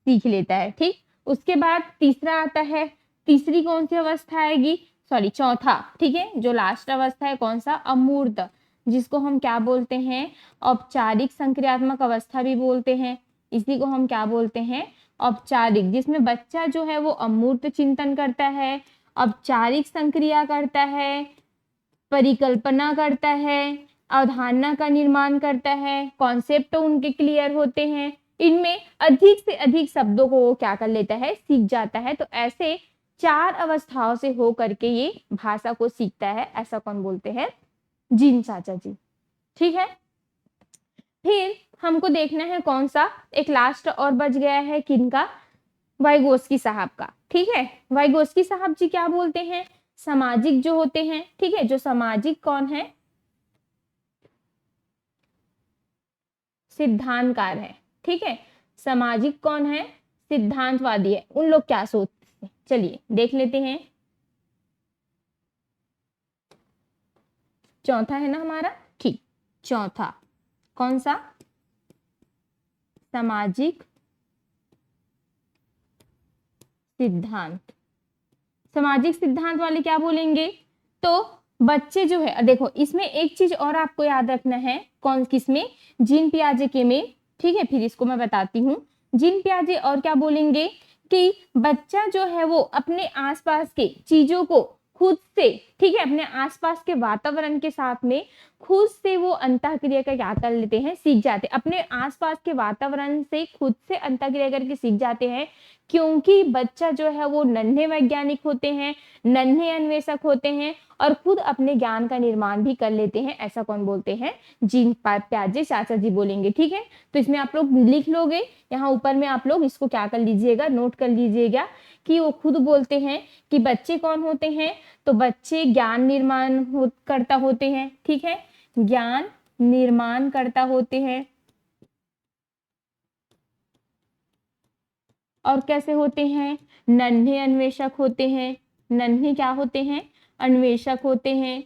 सीख लेता है, ठीक। उसके बाद तीसरा आता है, तीसरी कौन सी अवस्था आएगी, सॉरी चौथा, ठीक है, जो लास्ट अवस्था है कौन सा, अमूर्त, जिसको हम क्या बोलते हैं, औपचारिक संक्रियात्मक अवस्था भी बोलते हैं, इसी को हम क्या बोलते हैं, औपचारिक, जिसमें बच्चा जो है वो अमूर्त चिंतन करता है, औपचारिक संक्रिया करता है, परिकल्पना करता है, अवधारणा का निर्माण करता है, कॉन्सेप्ट उनके क्लियर होते हैं, इनमें अधिक से अधिक शब्दों को वो क्या कर लेता है, सीख जाता है। तो ऐसे 4 अवस्थाओं से हो करके ये भाषा को सीखता है, ऐसा कौन बोलते हैं, जीन चाचा जी, ठीक है। फिर हमको देखना है कौन सा, एक लास्ट और बच गया है किनका, वाइगोस्की साहब का, ठीक है। वाइगोस्की साहब जी क्या बोलते हैं, सामाजिक जो होते हैं, ठीक है, जो सामाजिक कौन है, सिद्धांतकार है, ठीक है, सामाजिक कौन है, सिद्धांतवादी है, उन लोग क्या सोचते हैं, चलिए देख लेते हैं। चौथा है ना हमारा, ठीक, चौथा कौन सा, सामाजिक सिद्धांत। सामाजिक सिद्धांत वाले क्या बोलेंगे, तो बच्चे जो है, देखो इसमें एक चीज और आपको याद रखना है, कौन किसमें, जीन पियाजे के में, ठीक है, फिर इसको मैं बताती हूँ। जीन पियाजे और क्या बोलेंगे कि बच्चा जो है वो अपने आसपास के चीजों को खुद से, ठीक है, अपने आसपास के वातावरण के साथ में खुद से वो अंतःक्रिया का क्या कर लेते हैं, सीख जाते हैं, अपने आसपास के वातावरण से खुद से अंतःक्रिया करके सीख जाते हैं, क्योंकि बच्चा जो है वो नन्हे वैज्ञानिक होते हैं, नन्हे अन्वेषक होते हैं, और खुद अपने ज्ञान का निर्माण भी कर लेते हैं, ऐसा कौन बोलते हैं, जीन पियाजे चाचा जी बोलेंगे, ठीक है। तो इसमें आप लोग लिख लोगे, यहाँ ऊपर में आप लोग इसको क्या कर लीजिएगा, नोट कर लीजिएगा कि वो खुद बोलते हैं कि बच्चे कौन होते हैं, तो बच्चे ज्ञान निर्माण करता होते हैं, ठीक है, ज्ञान निर्माण करता होते हैं। और कैसे होते हैं, नन्हे अन्वेषक होते हैं, नन्हे क्या होते हैं, अन्वेषक होते हैं,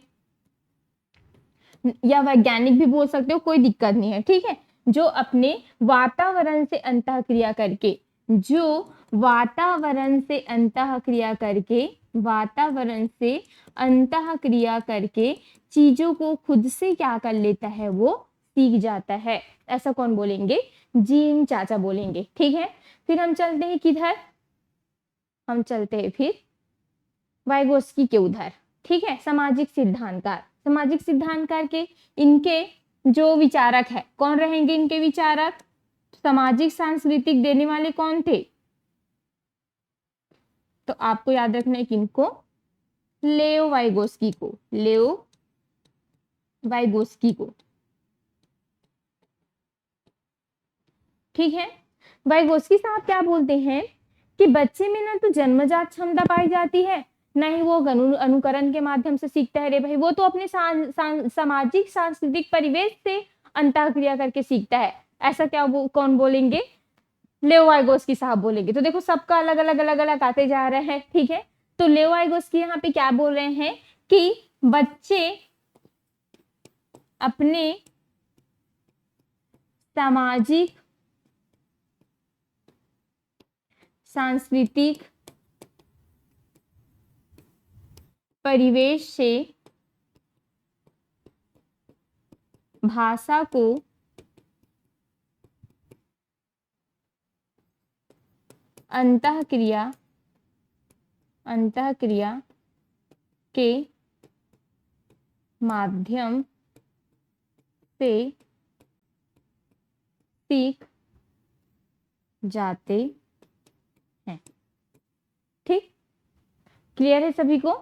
या वैज्ञानिक भी बोल सकते हो, कोई दिक्कत नहीं है, ठीक है, जो अपने वातावरण से अंतःक्रिया करके, जो वातावरण से अंतःक्रिया करके, वातावरण से अंतःक्रिया करके चीजों को खुद से क्या कर लेता है, वो सीख जाता है। ऐसा कौन बोलेंगे? जीन चाचा बोलेंगे। ठीक है, फिर हम चलते हैं किधर? हम चलते हैं फिर वाइगोस्की के उधर। ठीक है, सामाजिक सिद्धांतकार। सामाजिक सिद्धांतकार के इनके जो विचारक है, कौन रहेंगे इनके विचारक? सामाजिक सांस्कृतिक देने वाले कौन थे? तो आपको याद रखना है किनको? लेओ वाइगोस्की को। लेओ वाइगोस्की को। ठीक है, वाइगोस्की साहब क्या बोलते हैं कि बच्चे में ना तो जन्मजात क्षमता पाई जाती है, ना ही वो अनुकरण के माध्यम से सीखता है। रे भाई, वो तो अपने सामाजिक सांस्कृतिक परिवेश से अंतःक्रिया करके सीखता है। ऐसा क्या कौन बोलेंगे? लेओ वाइगोस्की साहब बोलेंगे। तो देखो सबका अलग अलग अलग अलग आते जा रहे हैं। ठीक है, तो लेओ वाइगोस्की यहाँ पे क्या बोल रहे हैं कि बच्चे अपने सामाजिक सांस्कृतिक परिवेश से भाषा को अंतःक्रिया के माध्यम से सीख जाते हैं। ठीक, क्लियर है सभी को?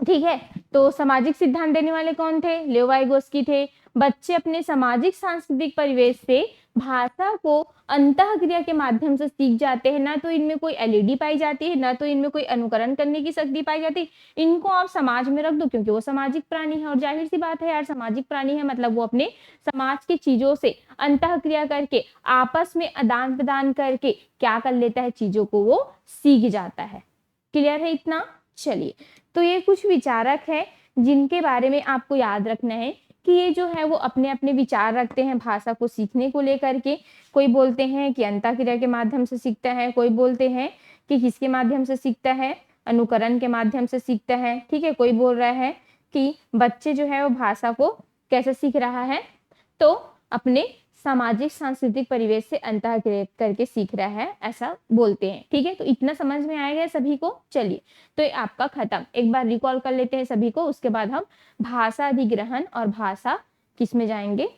ठीक है, तो सामाजिक सिद्धांत देने वाले कौन थे? लेओ वाइगोस्की थे। बच्चे अपने सामाजिक सांस्कृतिक परिवेश से भाषा को अंतःक्रिया के माध्यम से सीख जाते हैं। ना तो इनमें कोई एलईडी पाई जाती है, ना तो इनमें कोई अनुकरण करने की शक्ति पाई जाती है। इनको आप समाज में रख दो, क्योंकि वो सामाजिक प्राणी है, और जाहिर सी बात है यार, सामाजिक प्राणी है मतलब वो अपने समाज की चीजों से अंतःक्रिया करके, आपस में आदान प्रदान करके क्या कर लेता है? चीजों को वो सीख जाता है। क्लियर है इतना? चलिए, तो ये कुछ विचारक है जिनके बारे में आपको याद रखना है कि ये जो है वो अपने अपने विचार रखते हैं भाषा को सीखने को लेकर के। कोई बोलते हैं कि अंतःक्रिया के माध्यम से सीखता है, कोई बोलते हैं कि किसके माध्यम से सीखता है? अनुकरण के माध्यम से सीखता है। ठीक है, कोई बोल रहा है कि बच्चे जो है वो भाषा को कैसे सीख रहा है? तो अपने सामाजिक सांस्कृतिक परिवेश से अंतःक्रिया करके सीख रहा है, ऐसा बोलते हैं। ठीक है, तो इतना समझ में आएगा सभी को? चलिए, तो ये आपका खत्म। एक बार रिकॉल कर लेते हैं सभी को, उसके बाद हम भाषा अधिग्रहण और भाषा किस में जाएंगे?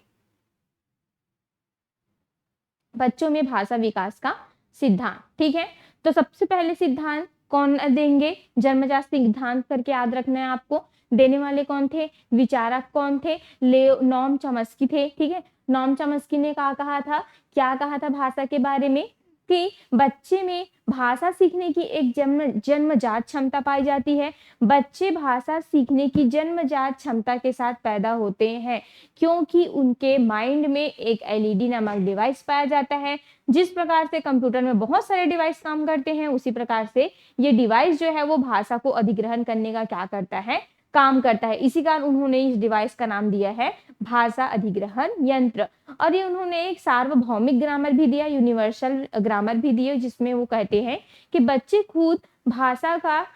बच्चों में भाषा विकास का सिद्धांत। ठीक है, तो सबसे पहले सिद्धांत कौन देंगे? जन्मजात सिद्धांत करके याद रखना है आपको। देने वाले कौन थे? विचारक कौन थे? नॉम चॉम्स्की थे। ठीक है, नॉम चॉम्स्की ने कहा था, क्या कहा था भाषा के बारे में? कि बच्चे में भाषा सीखने की एक जन्मजात क्षमता पाई जाती है। बच्चे भाषा सीखने की जन्मजात क्षमता के साथ पैदा होते हैं, क्योंकि उनके माइंड में एक एलईडी नामक डिवाइस पाया जाता है। जिस प्रकार से कंप्यूटर में बहुत सारे डिवाइस काम करते हैं, उसी प्रकार से ये डिवाइस जो है वो भाषा को अधिग्रहण करने का क्या करता है? काम करता है। इसी कारण उन्होंने इस डिवाइस का नाम दिया है भाषा अधिग्रहण यंत्र। और ये उन्होंने एक सार्वभौमिक ग्रामर भी दिया, यूनिवर्सल ग्रामर भी दिया, जिसमें वो कहते हैं कि बच्चे खुद भाषा का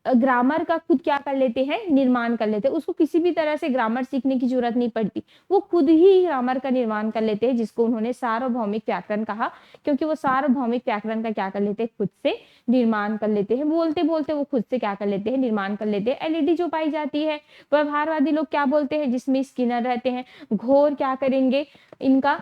ग्रामर का खुद क्या कर लेते हैं? निर्माण कर लेते हैं। उसको किसी भी तरह से ग्रामर सीखने की जरूरत नहीं पड़ती, वो खुद ही ग्रामर का निर्माण कर लेते हैं, जिसको उन्होंने सार्वभौमिक व्याकरण कहा, क्योंकि वो सार्वभौमिक व्याकरण का क्या कर लेते हैं? खुद से निर्माण कर लेते हैं। बोलते बोलते वो खुद से क्या कर लेते हैं? निर्माण कर लेते हैं। एलईडी जो पाई जाती है, व्यवहारवादी लोग क्या बोलते हैं, जिसमें स्किनर रहते हैं, घोर क्या करेंगे? इनका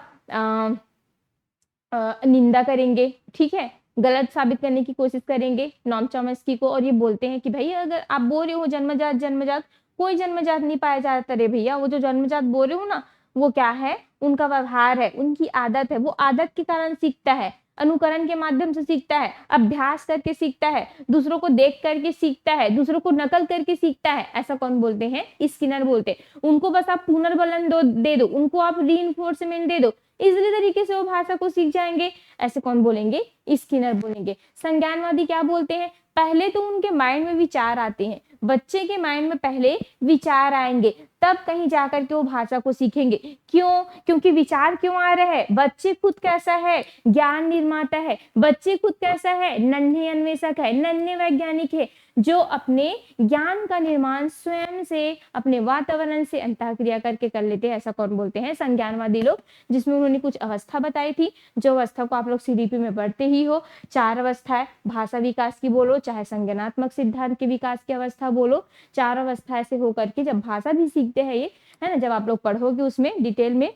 निंदा करेंगे। ठीक है, गलत साबित करने की कोशिश करेंगे नॉम चॉम्स्की को, और ये बोलते हैं कि भाई अगर आप बोल रहे हो जन्मजात, कोई जन्मजात नहीं पाया जाता रे भैया। वो जो जन्मजात बोल रहे हो ना, वो क्या है? उनका व्यवहार है, उनकी आदत है। वो आदत के कारण सीखता है, अनुकरण के माध्यम से सीखता है, अभ्यास करके सीखता है, दूसरों को देख करके सीखता है, दूसरों को नकल करके सीखता है। ऐसा कौन बोलते हैं? स्किनर बोलते हैं। उनको बस आप पुनर्बलन दे दो, उनको आप रीइंफोर्समेंट दे दो, इजीली तरीके से वो भाषा को सीख जाएंगे। ऐसे कौन बोलेंगे? स्किनर बोलेंगे। संज्ञानवादी क्या बोलते हैं, पहले तो उनके माइंड में विचार आते हैं, बच्चे के माइंड में पहले विचार आएंगे, तब कहीं जाकर के वो भाषा को सीखेंगे। क्यों? क्योंकि विचार क्यों आ रहे हैं, बच्चे खुद कैसा है, ज्ञान निर्माता है, बच्चे खुद कैसा है, नन्हे अन्वेषक है, नन्हे वैज्ञानिक है, जो अपने ज्ञान का निर्माण स्वयं से, अपने वातावरण से अंतःक्रिया करके कर लेते हैं। ऐसा कौन बोलते हैं, संज्ञानवादी लोग, जिसमें उन्होंने कुछ अवस्था बताई थी, जो अवस्था को आप लोग सीडीपी में पढ़ते ही हो। 4 अवस्था है, भाषा विकास की बोलो चाहे संज्ञानात्मक सिद्धांत के विकास की अवस्था बोलो, 4 अवस्था ऐसे होकर के जब भाषा भी सीखते हैं ये, है ना, जब आप लोग पढ़ोगे उसमें डिटेल में,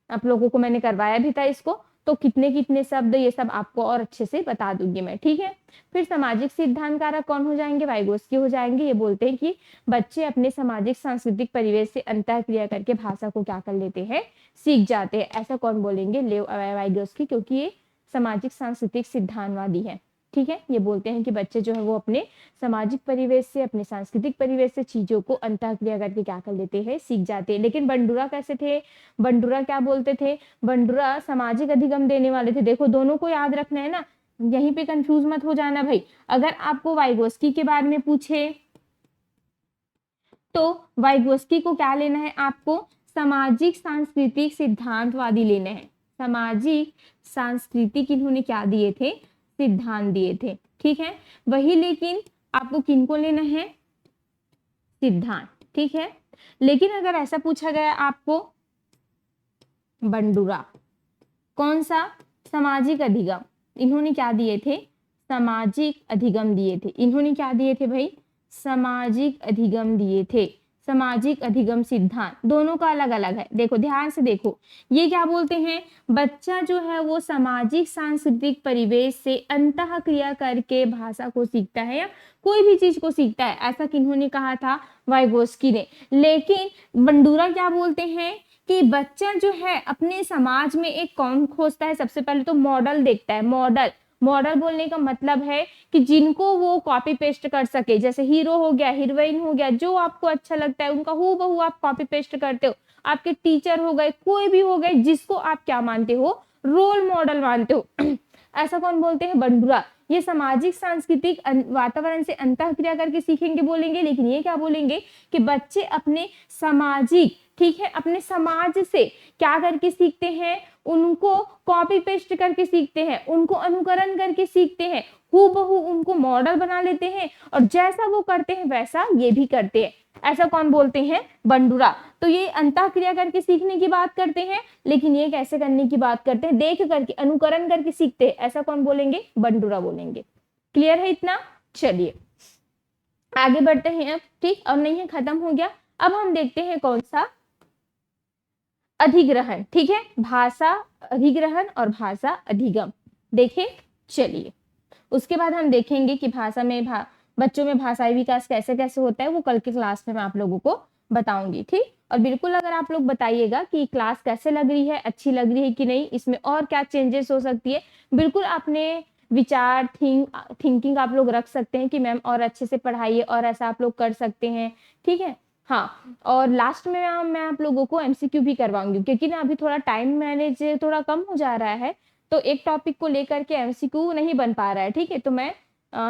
आप लोगों को मैंने करवाया भी था इसको, तो कितने कितने शब्द ये सब आपको और अच्छे से बता दूंगी मैं, ठीक है। फिर सामाजिक सिद्धांत कारक कौन हो जाएंगे, वाइगोस्की हो जाएंगे। ये बोलते हैं कि बच्चे अपने सामाजिक सांस्कृतिक परिवेश से अंतःक्रिया करके भाषा को क्या कर लेते हैं, सीख जाते हैं। ऐसा कौन बोलेंगे, लेव वाइगोस्की, क्योंकि ये सामाजिक सांस्कृतिक सिद्धांतवादी है, ठीक है। ये बोलते हैं कि बच्चे जो है वो अपने सामाजिक परिवेश से, अपने सांस्कृतिक परिवेश से चीजों को अंतःक्रिया करके क्या कर लेते हैं, सीख जाते हैं। लेकिन बंडुरा कैसे थे, बंडुरा क्या बोलते थे, बंडुरा सामाजिक अधिगम देने वाले थे। देखो दोनों को याद रखना है ना, यहीं पे कंफ्यूज मत हो जाना भाई। अगर आपको वाइगोस्की के बारे में पूछे तो वाइगोस्की को क्या लेना है, आपको सामाजिक सांस्कृतिक सिद्धांतवादी लेना है। सामाजिक सांस्कृतिक इन्होंने क्या दिए थे, सिद्धांत दिए थे, ठीक है। वही लेकिन आपको किनको लेना है, सिद्धांत, ठीक है। लेकिन अगर ऐसा पूछा गया आपको बंडुरा, कौन सा, सामाजिक अधिगम, इन्होंने क्या दिए थे, सामाजिक अधिगम दिए थे। इन्होंने क्या दिए थे भाई, सामाजिक अधिगम दिए थे। सामाजिक अधिगम सिद्धांत दोनों का अलग अलग है। देखो ध्यान से देखो, ये क्या बोलते हैं, बच्चा जो है वो सामाजिक सांस्कृतिक परिवेश से अंतःक्रिया करके भाषा को सीखता है या कोई भी चीज को सीखता है, ऐसा किन्होंने कहा था, वाइगोस्की ने। लेकिन बंडुरा क्या बोलते हैं कि बच्चा जो है अपने समाज में एक कौन खोजता है, सबसे पहले तो मॉडल देखता है। मॉडल, मॉडल बोलने का मतलब है कि जिनको वो कॉपी पेस्ट कर सके, जैसे हीरो हो गया, हीरोइन हो गया, जो आपको अच्छा लगता है उनका हूबहू आप कॉपी पेस्ट करते हो। आपके टीचर हो गए, कोई भी हो गए, जिसको आप क्या मानते हो, रोल मॉडल मानते हो। ऐसा कौन बोलते हैं, बंडुरा। ये सामाजिक सांस्कृतिक वातावरण से अंतःक्रिया करके सीखेंगे बोलेंगे, लेकिन ये क्या बोलेंगे कि बच्चे अपने सामाजिक, ठीक है, अपने समाज से क्या करके सीखते हैं, उनको कॉपी पेस्ट करके सीखते हैं, उनको अनुकरण करके सीखते हैं, हूबहू उनको मॉडल बना लेते हैं और जैसा वो करते हैं वैसा ये भी करते हैं। ऐसा कौन बोलते हैं, बंडुरा। तो ये अंतःक्रिया करके सीखने की बात करते हैं, लेकिन ये कैसे करने की बात करते हैं, देख करके, अनुकरण करके सीखते हैं। ऐसा कौन बोलेंगे, बंडुरा बोलेंगे। क्लियर है इतना, चलिए आगे बढ़ते हैं अब, ठीक, और नहीं है, खत्म हो गया। अब हम देखते हैं कौन सा, अधिग्रहण, ठीक है, भाषा अधिग्रहण और भाषा अधिगम देखें। चलिए उसके बाद हम देखेंगे कि भाषा में बच्चों में भाषाई विकास कैसे कैसे होता है, वो कल की क्लास में मैं आप लोगों को बताऊंगी, ठीक। और बिल्कुल अगर आप लोग बताइएगा कि क्लास कैसे लग रही है, अच्छी लग रही है कि नहीं, इसमें और क्या चेंजेस हो सकती है, बिल्कुल अपने विचार थिंकिंग आप लोग रख सकते हैं कि मैम और अच्छे से पढ़ाइए और ऐसा आप लोग कर सकते हैं, ठीक है। हाँ, और लास्ट में मैं आप लोगों को एमसीक्यू भी करवाऊंगी, क्योंकि ना अभी थोड़ा टाइम मैनेज थोड़ा कम हो जा रहा है, तो एक टॉपिक को लेकर के एमसीक्यू नहीं बन पा रहा है, ठीक है। तो मैं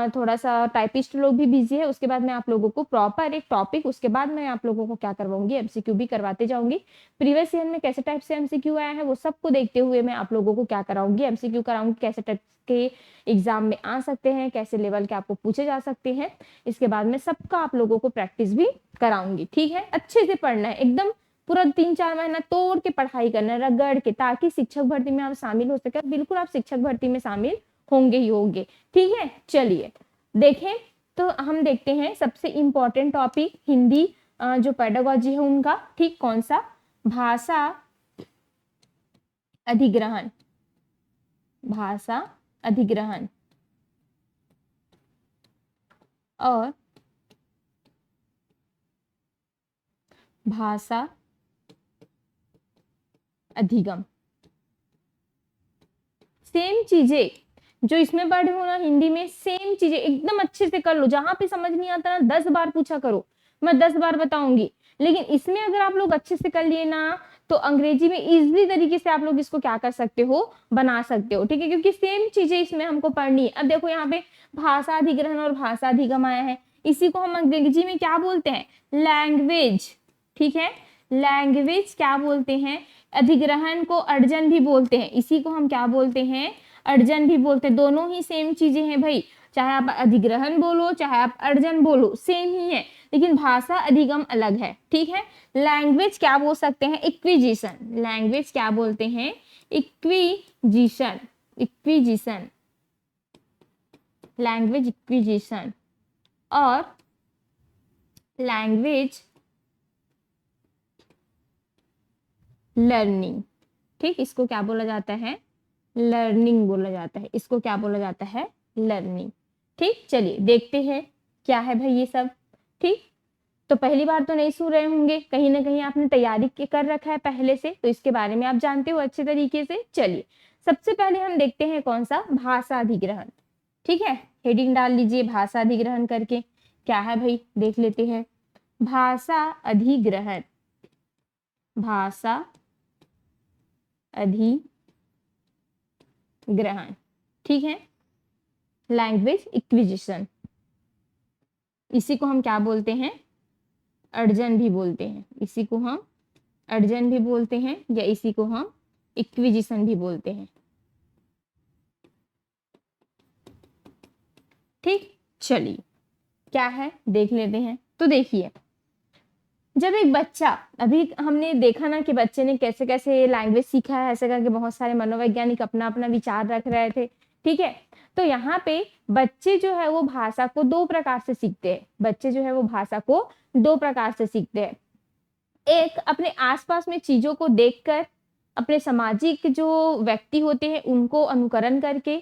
थोड़ा सा, टाइपिस्ट लोग भी बिजी है, उसके बाद मैं आप लोगों को प्रॉपर एक टॉपिक, उसके बाद मैं आप लोगों को क्या करवाऊंगी, एमसीक्यू भी करवाते जाऊंगी। प्रीवियस ईयर में कैसे टाइप से एमसीक्यू आया है वो सबको देखते हुए मैं आप लोगों को क्या कराऊंगी, एमसीक्यू कराऊंगी, कैसे टाइप के एग्जाम में आ सकते हैं, कैसे लेवल के आपको पूछे जा सकते हैं। इसके बाद में सबका आप लोगों को प्रैक्टिस भी कराऊंगी, ठीक है। अच्छे से पढ़ना है, एकदम पूरा 3-4 महीना तोड़ के पढ़ाई करना है, रगड़ के, ताकि शिक्षक भर्ती में आप शामिल हो सके। बिल्कुल आप शिक्षक भर्ती में शामिल होंगे ही होंगे, ठीक है। चलिए देखें, तो हम देखते हैं सबसे इंपॉर्टेंट टॉपिक हिंदी जो पेडागोजी है उनका, ठीक, कौन सा, भाषा अधिग्रहण, भाषा अधिग्रहण और भाषा अधिगम। सेम चीजें जो इसमें पढ़े हो ना हिंदी में, सेम चीजें एकदम अच्छे से कर लो। जहां पे समझ नहीं आता ना 10 बार पूछा करो, मैं 10 बार बताऊंगी, लेकिन इसमें अगर आप लोग अच्छे से कर लिए ना तो अंग्रेजी में इजीली तरीके से आप लोग इसको क्या कर सकते हो, बना सकते हो, ठीक है, क्योंकि सेम चीजें इसमें हमको पढ़नी है। अब देखो यहाँ पे भाषा अधिग्रहण और भाषा अधिगम आया है, इसी को हम अंग्रेजी में क्या बोलते हैं, लैंग्वेज, ठीक है, लैंग्वेज क्या बोलते हैं, अधिग्रहण को अर्जन भी बोलते हैं, इसी को हम क्या बोलते हैं, अर्जन भी बोलते हैं। दोनों ही सेम चीजें हैं भाई, चाहे आप अधिग्रहण बोलो चाहे आप अर्जन बोलो, सेम ही है, लेकिन भाषा अधिगम अलग है, ठीक है। लैंग्वेज क्या बोल सकते हैं, इक्विजिशन, लैंग्वेज क्या बोलते हैं, इक्विजिशन, इक्विजिशन, लैंग्वेज इक्विजिशन, और लैंग्वेज लर्निंग, ठीक, इसको क्या बोला जाता है, लर्निंग बोला जाता है, इसको क्या बोला जाता है, लर्निंग, ठीक। चलिए देखते हैं क्या है भाई ये सब, ठीक। तो पहली बार तो नहीं सुन रहे होंगे, कहीं ना कहीं आपने तैयारी कर रखा है पहले से, तो इसके बारे में आप जानते हो अच्छे तरीके से। चलिए सबसे पहले हम देखते हैं कौन सा, भाषा अधिग्रहण, ठीक है, हेडिंग डाल लीजिए भाषा अधिग्रहण करके, क्या है भाई देख लेते हैं। भाषा अधिग्रहण, भाषा अधिग्रहण, ठीक है, लैंग्वेज इक्विजिशन, इसी को हम क्या बोलते हैं, अर्जन भी बोलते हैं, इसी को हम अर्जन भी बोलते हैं, या इसी को हम इक्विजिशन भी बोलते हैं, ठीक। चलिए क्या है देख लेते हैं। तो देखिए जब एक बच्चा, अभी हमने देखा ना कि बच्चे ने कैसे कैसे लैंग्वेज सीखा है, ऐसे करके बहुत सारे मनोवैज्ञानिक अपना अपना विचार रख रहे थे, ठीक है। तो यहाँ पे बच्चे जो है वो भाषा को दो प्रकार से सीखते हैं, बच्चे जो है वो भाषा को दो प्रकार से सीखते हैं। एक अपने आसपास में चीजों को देखकर, अपने सामाजिक जो व्यक्ति होते हैं उनको अनुकरण करके,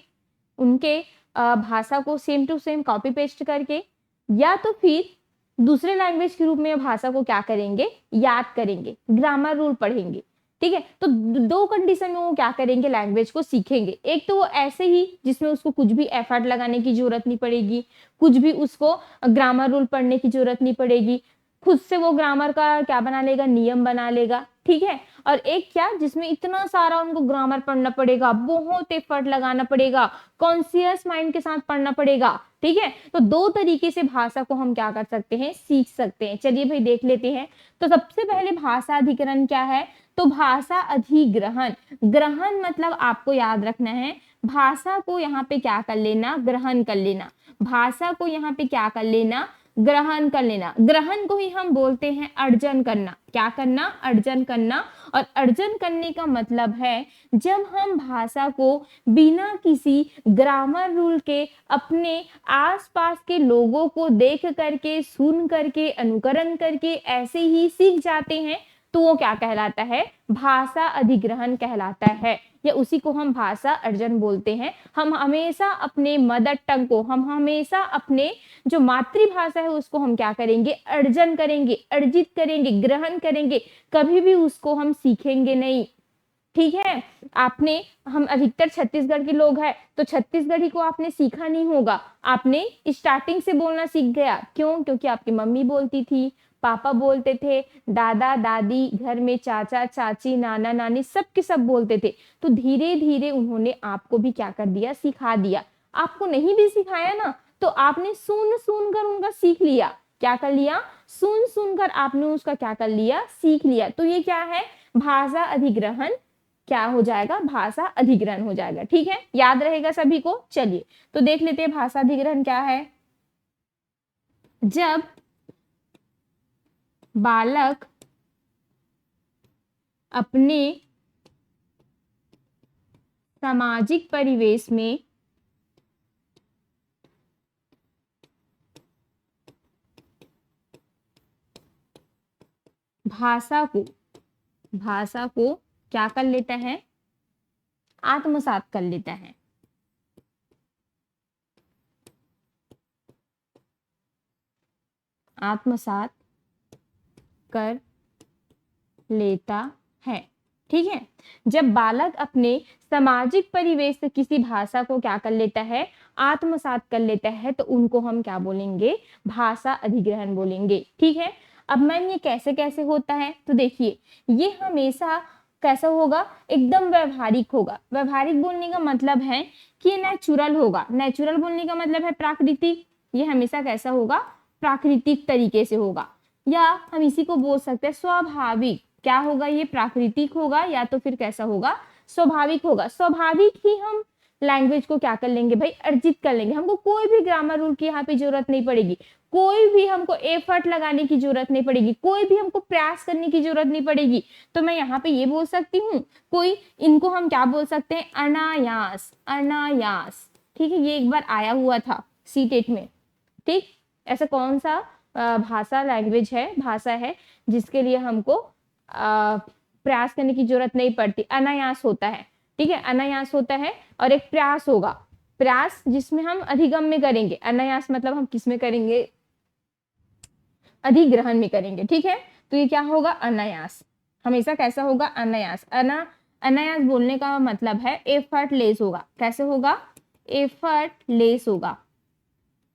उनके भाषा को same to same copy paste करके, या तो फिर दूसरे लैंग्वेज के रूप में भाषा को क्या करेंगे, याद करेंगे, ग्रामर रूल पढ़ेंगे, ठीक है। तो दो कंडीशन में वो क्या करेंगे, लैंग्वेज को सीखेंगे। एक तो वो ऐसे ही जिसमें उसको कुछ भी एफर्ट लगाने की जरूरत नहीं पड़ेगी, कुछ भी उसको ग्रामर रूल पढ़ने की जरूरत नहीं पड़ेगी, खुद से वो ग्रामर का क्या बना लेगा, नियम बना लेगा, ठीक है। और एक क्या, जिसमें इतना सारा उनको ग्रामर पढ़ना पड़ेगा, बहुत एफर्ट लगाना पड़ेगा, कॉन्शियस माइंड के साथ पढ़ना पड़ेगा, ठीक है। तो दो तरीके से भाषा को हम क्या कर सकते हैं, सीख सकते हैं। चलिए भाई देख लेते हैं। तो सबसे पहले भाषा अधिग्रहण क्या है, तो भाषा अधिग्रहण, ग्रहण मतलब आपको याद रखना है, भाषा को यहाँ पे क्या कर लेना, ग्रहण कर लेना, भाषा को यहाँ पे क्या कर लेना, ग्रहण कर लेना। ग्रहण को ही हम बोलते हैं अर्जन करना, क्या करना, अर्जन करना। और अर्जन करने का मतलब है जब हम भाषा को बिना किसी ग्रामर रूल के अपने आसपास के लोगों को देख करके, सुन करके, अनुकरण करके ऐसे ही सीख जाते हैं, तो वो क्या कहलाता है, भाषा अधिग्रहण कहलाता है, या उसी को हम भाषा अर्जन बोलते हैं। हम हमेशा अपने मदर टंग को, हम हमेशा अपने जो मातृभाषा है उसको हम क्या करेंगे, अर्जन करेंगे, अर्जित करेंगे, ग्रहण करेंगे, कभी भी उसको हम सीखेंगे नहीं, ठीक है। आपने, हम अधिकतर छत्तीसगढ़ के लोग हैं, तो छत्तीसगढ़ी को आपने सीखा नहीं होगा, आपने स्टार्टिंग से बोलना सीख गया, क्यों, क्योंकि आपकी मम्मी बोलती थी, पापा बोलते थे, दादा दादी, घर में चाचा चाची, नाना नानी, सब के सब बोलते थे। तो धीरे धीरे उन्होंने आपको भी क्या कर दिया, सिखा दिया। आपको नहीं भी सिखाया ना, तो आपने सुन सुन कर उनका सीख लिया, क्या कर लिया, सुन सुनकर आपने उसका क्या कर लिया, सीख लिया। तो ये क्या है, भाषा अधिग्रहण क्या हो जाएगा, भाषा अधिग्रहण हो जाएगा, ठीक है, याद रहेगा सभी को। चलिए तो देख लेते हैं भाषा अधिग्रहण क्या है। जब बालक अपने सामाजिक परिवेश में भाषा को क्या कर लेता है, आत्मसात कर लेता है, आत्मसात कर लेता है, ठीक है। जब बालक अपने सामाजिक परिवेश से किसी भाषा को क्या कर लेता है, आत्मसात कर लेता है, तो उनको हम क्या बोलेंगे, भाषा अधिग्रहण बोलेंगे, ठीक है। अब मैम ये कैसे कैसे होता है, तो देखिए ये हमेशा कैसा होगा, एकदम व्यवहारिक होगा। व्यवहारिक बोलने का मतलब है कि नेचुरल होगा। नेचुरल बोलने का मतलब है प्राकृतिक। ये हमेशा कैसा होगा, प्राकृतिक तरीके से होगा, या हम इसी को बोल सकते हैं स्वाभाविक। क्या होगा, ये प्राकृतिक होगा या तो फिर कैसा होगा, स्वाभाविक होगा। स्वाभाविक ही हम लैंग्वेज को क्या कर लेंगे भाई, अर्जित कर लेंगे। हमको कोई भी ग्रामर रूल की यहाँ पे जरूरत नहीं पड़ेगी, कोई भी हमको एफर्ट लगाने की जरूरत नहीं पड़ेगी, कोई भी हमको प्रयास करने की जरूरत नहीं पड़ेगी। तो मैं यहाँ पे ये बोल सकती हूँ, कोई इनको हम क्या बोल सकते हैं, अनायास। अनायास, ठीक है, ये एक बार आया हुआ था सीटेट में। ठीक, ऐसा कौन सा भाषा लैंग्वेज है, भाषा है जिसके लिए हमको प्रयास करने की जरूरत नहीं पड़ती, अनायास होता है। ठीक है, अनायास होता है। और एक प्रयास होगा, प्रयास जिसमें हम अधिगम में करेंगे। अनायास मतलब हम किस में करेंगे, अधिग्रहण में करेंगे। ठीक है, तो ये क्या होगा, अनायास। हमेशा कैसा होगा, अनायास। अनायास बोलने का मतलब है एफर्टलेस होगा। कैसे होगा, एफर्टलेस होगा,